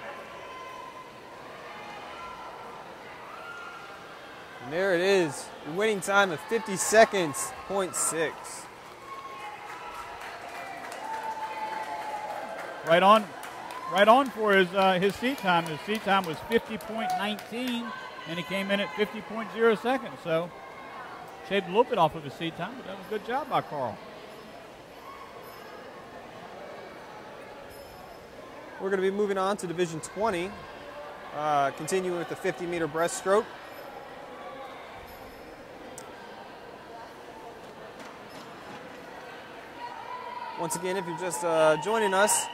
And there it is, the winning time of 50 seconds, .6. Right on for his seat time. His seat time was 50.19, and he came in at 50.0 seconds. So shaved a little bit off of his seat time, but that was a good job by Carl. We're going to be moving on to Division 20, continuing with the 50-meter breaststroke. Once again, if you're just joining us,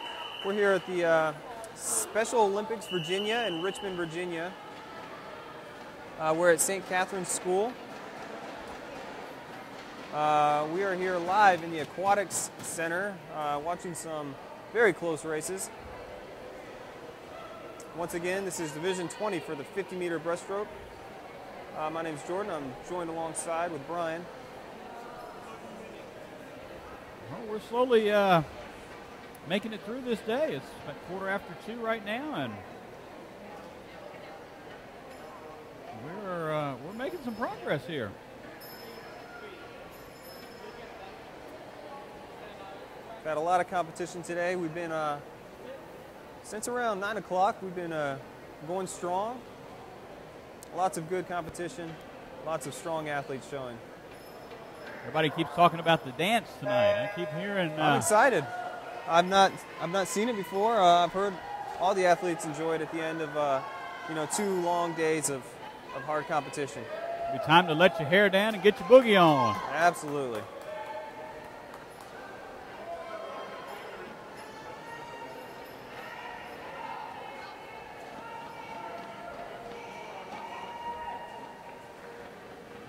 we're here at the Special Olympics Virginia in Richmond, Virginia. We're at St. Catherine's School. We are here live in the Aquatics Center, watching some very close races. Once again, this is Division 20 for the 50-meter breaststroke. My name's Jordan. I'm joined alongside with Brian. Well, we're slowly making it through this day. It's about 2:15 right now, and we're making some progress here. We've had a lot of competition today. We've been, since around 9 o'clock, we've been going strong. Lots of good competition, lots of strong athletes showing. Everybody keeps talking about the dance tonight. I keep hearing. I'm excited. I've not seen it before. I've heard all the athletes enjoy it at the end of 2 long days of hard competition. It'll be time to let your hair down and get your boogie on. Absolutely.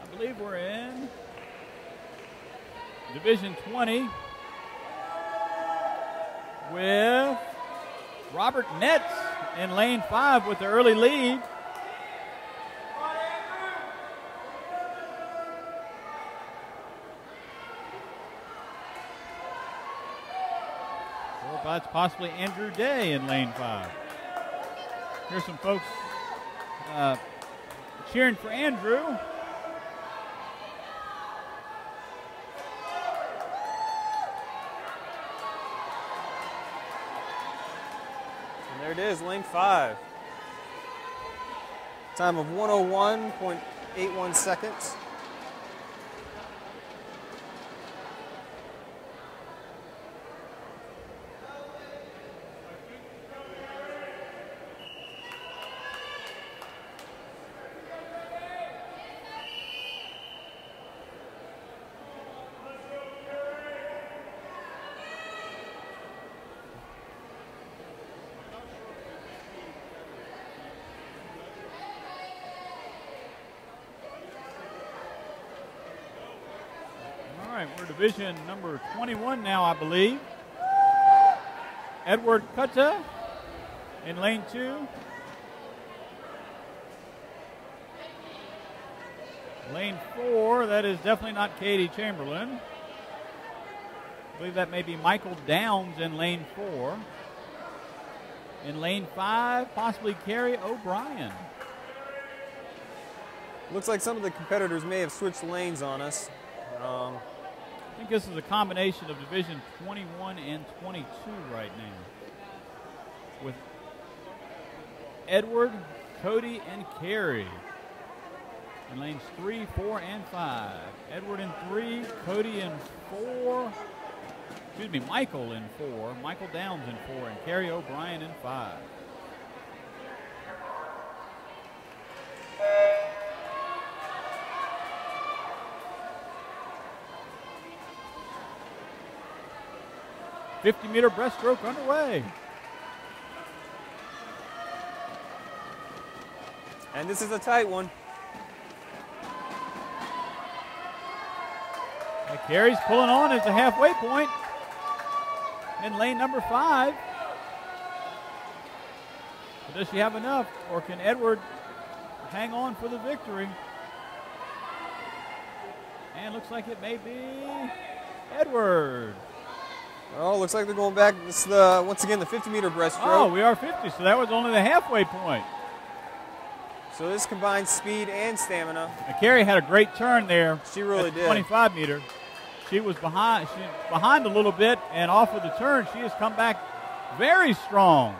I believe we're in Division 20 with Robert Netz in lane 5 with the early lead. Or that's possibly Andrew Day in lane 5. Here's some folks cheering for Andrew. There it is, lane 5. Time of 1:01.81 seconds. We're division number 21 now, I believe. Edward Kutta in lane 2. Lane 4, that is definitely not Katie Chamberlain. I believe that may be Michael Downs in lane 4. In lane 5, possibly Carrie O'Brien. Looks like some of the competitors may have switched lanes on us. I think this is a combination of Division 21 and 22 right now. With Edward, Cody, and Carrie in lanes 3, 4, and 5. Edward in 3, Cody in 4. Excuse me, Michael in 4, Michael Downs in 4, and Carrie O'Brien in 5. .50-meter breaststroke underway. And this is a tight one. And Carrie's pulling on at the halfway point in lane number 5. But does she have enough, or can Edward hang on for the victory? And looks like it may be Edward. Oh, looks like they're going back. This is once again the 50-meter breaststroke. Oh, we are 50, so that was only the halfway point. So this combines speed and stamina. And Carrie had a great turn there. She really did. 25-meter. She was behind. She was behind a little bit, and off of the turn, she has come back very strong.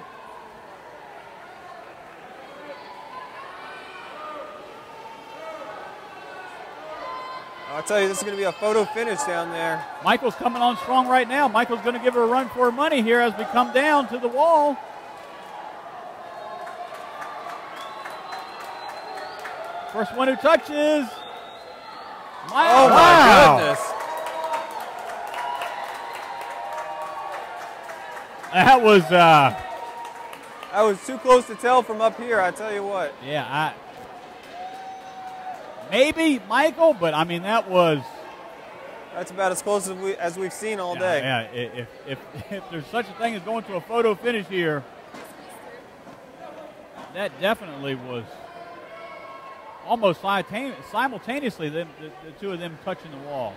I'll tell you, this is going to be a photo finish down there. Michael's coming on strong right now. Michael's going to give her a run for her money here as we come down to the wall. First one who touches. Oh, my goodness. That was too close to tell from up here, I tell you what. Yeah, maybe Michael, but I mean that's about as close as we've seen all day. Yeah, if there's such a thing as going to a photo finish here, that definitely was almost simultaneously the two of them touching the wall.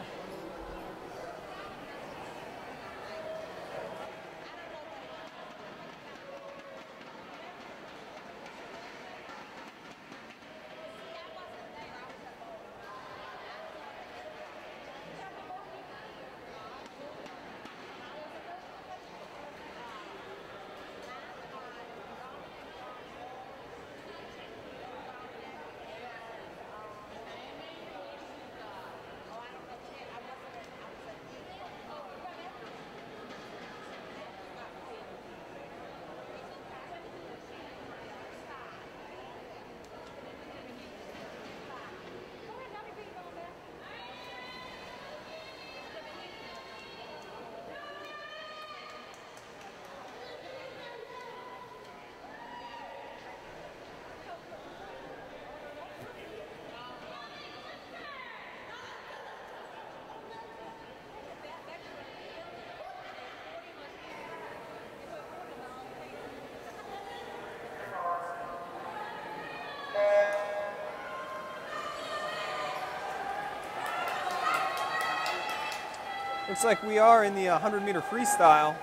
Looks like we are in the 100-meter freestyle.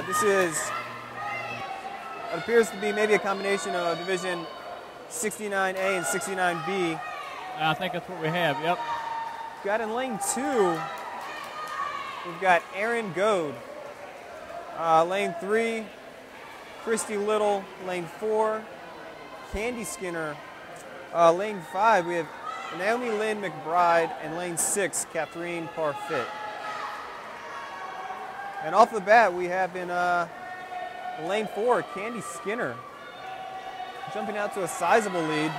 This is, it appears to be maybe a combination of Division 69A and 69B. I think that's what we have, yep. We've got in lane 2, we've got Aaron Goad. Lane 3, Christy Little. Lane 4, Candy Skinner. Lane 5, we have Naomi Lynn McBride. And lane 6, Catherine Parfit. And off the bat, we have in lane 4, Candy Skinner, jumping out to a sizable lead.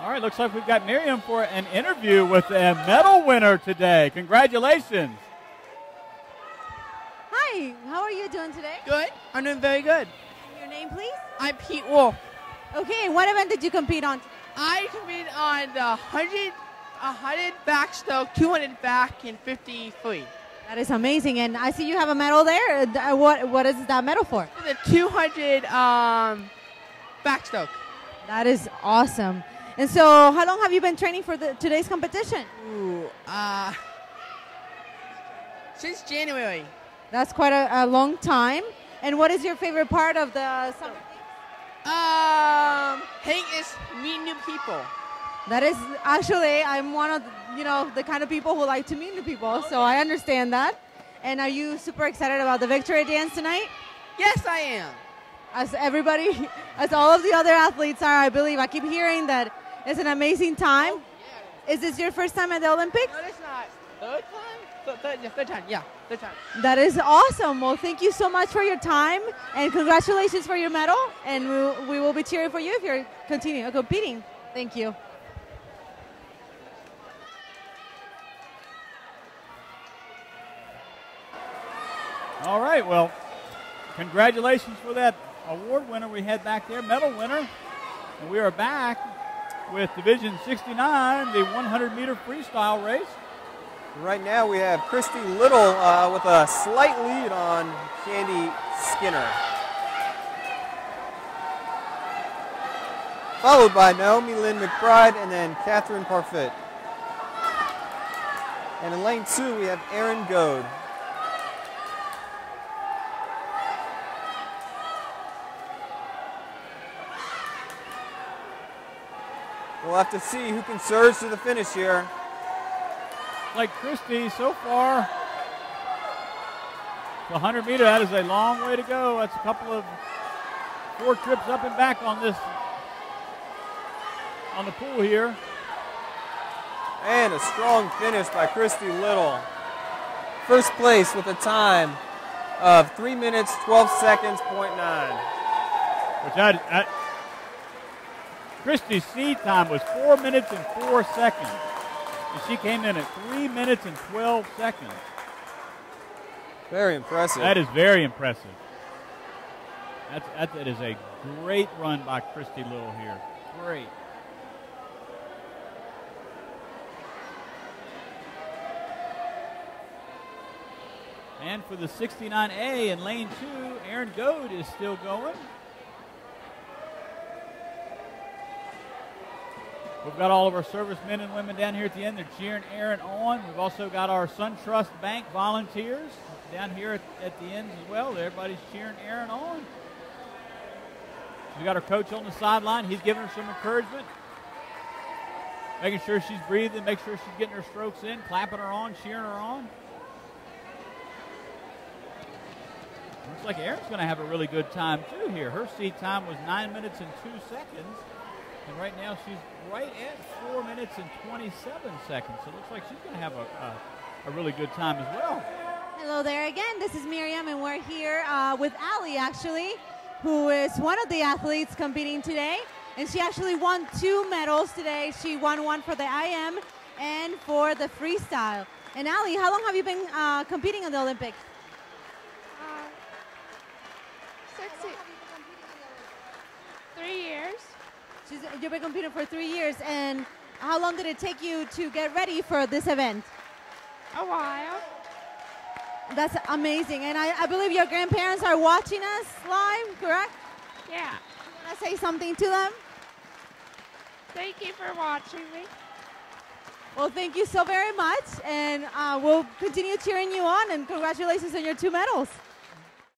All right, looks like we've got Miriam for an interview with a medal winner today. Congratulations. Hi, how are you doing today? Good. I'm doing very good. Your name, please? I'm Pete Wolf. Okay, what event did you compete on? I competed on the 100 backstroke, 200 back, and 50 free. That is amazing, and I see you have a medal there. What is that medal for? The 200 backstroke. That is awesome. And so, how long have you been training for today's competition? Ooh, since January. That's quite a long time. And what is your favorite part of the summer? Hey, is meet new people. That is actually, I'm one of the kind of people who like to meet new people, so I understand that. And are you super excited about the victory dance tonight? Yes, I am. As everybody, as all of the other athletes are, I believe. I keep hearing that it's an amazing time. Oh, yeah. Is this your first time at the Olympics? No, it's not. Third time? Third time, yeah. Third time. That is awesome. Well, thank you so much for your time, and congratulations for your medal. And we will be cheering for you if you're competing. Thank you. All right, well, congratulations for that award winner we had back there, medal winner. And we are back with Division 69, the 100-meter freestyle race. Right now we have Christy Little with a slight lead on Candy Skinner. Followed by Naomi Lynn McBride and then Catherine Parfit. And in lane 2 we have Aaron Goad. We'll have to see who can surge to the finish here. Like Christy, so far, the 100-meter, that is a long way to go. That's a couple of 4 trips up and back on the pool here. And a strong finish by Christy Little. First place with a time of 3 minutes, 12 seconds, .9. Which Christy's seed time was 4 minutes and 4 seconds. And she came in at 3 minutes and 12 seconds. Very impressive. That is very impressive. That is a great run by Christy Little here. Great. And for the 69A in lane 2, Aaron Goad is still going. We've got all of our servicemen and women down here at the end. They're cheering Aaron on. We've also got our SunTrust Bank volunteers down here at the end as well. Everybody's cheering Aaron on. We've got our coach on the sideline. He's giving her some encouragement, making sure she's breathing, make sure she's getting her strokes in, clapping her on, cheering her on. Looks like Erin's going to have a really good time too here. Her seat time was 9 minutes and 2 seconds. And right now she's right at 4 minutes and 27 seconds. So it looks like she's going to have a really good time as well. Hello there again. This is Miriam, and we're here with Allie, actually, who is one of the athletes competing today. And she actually won 2 medals today. She won one for the IM and for the freestyle. And Allie, how long have you been competing in the Olympics? 3 years. You've been competing for 3 years, and how long did it take you to get ready for this event? A while. That's amazing, and I believe your grandparents are watching us live, correct? Yeah. You want to say something to them? Thank you for watching me. Well, thank you so very much, and we'll continue cheering you on, and congratulations on your 2 medals.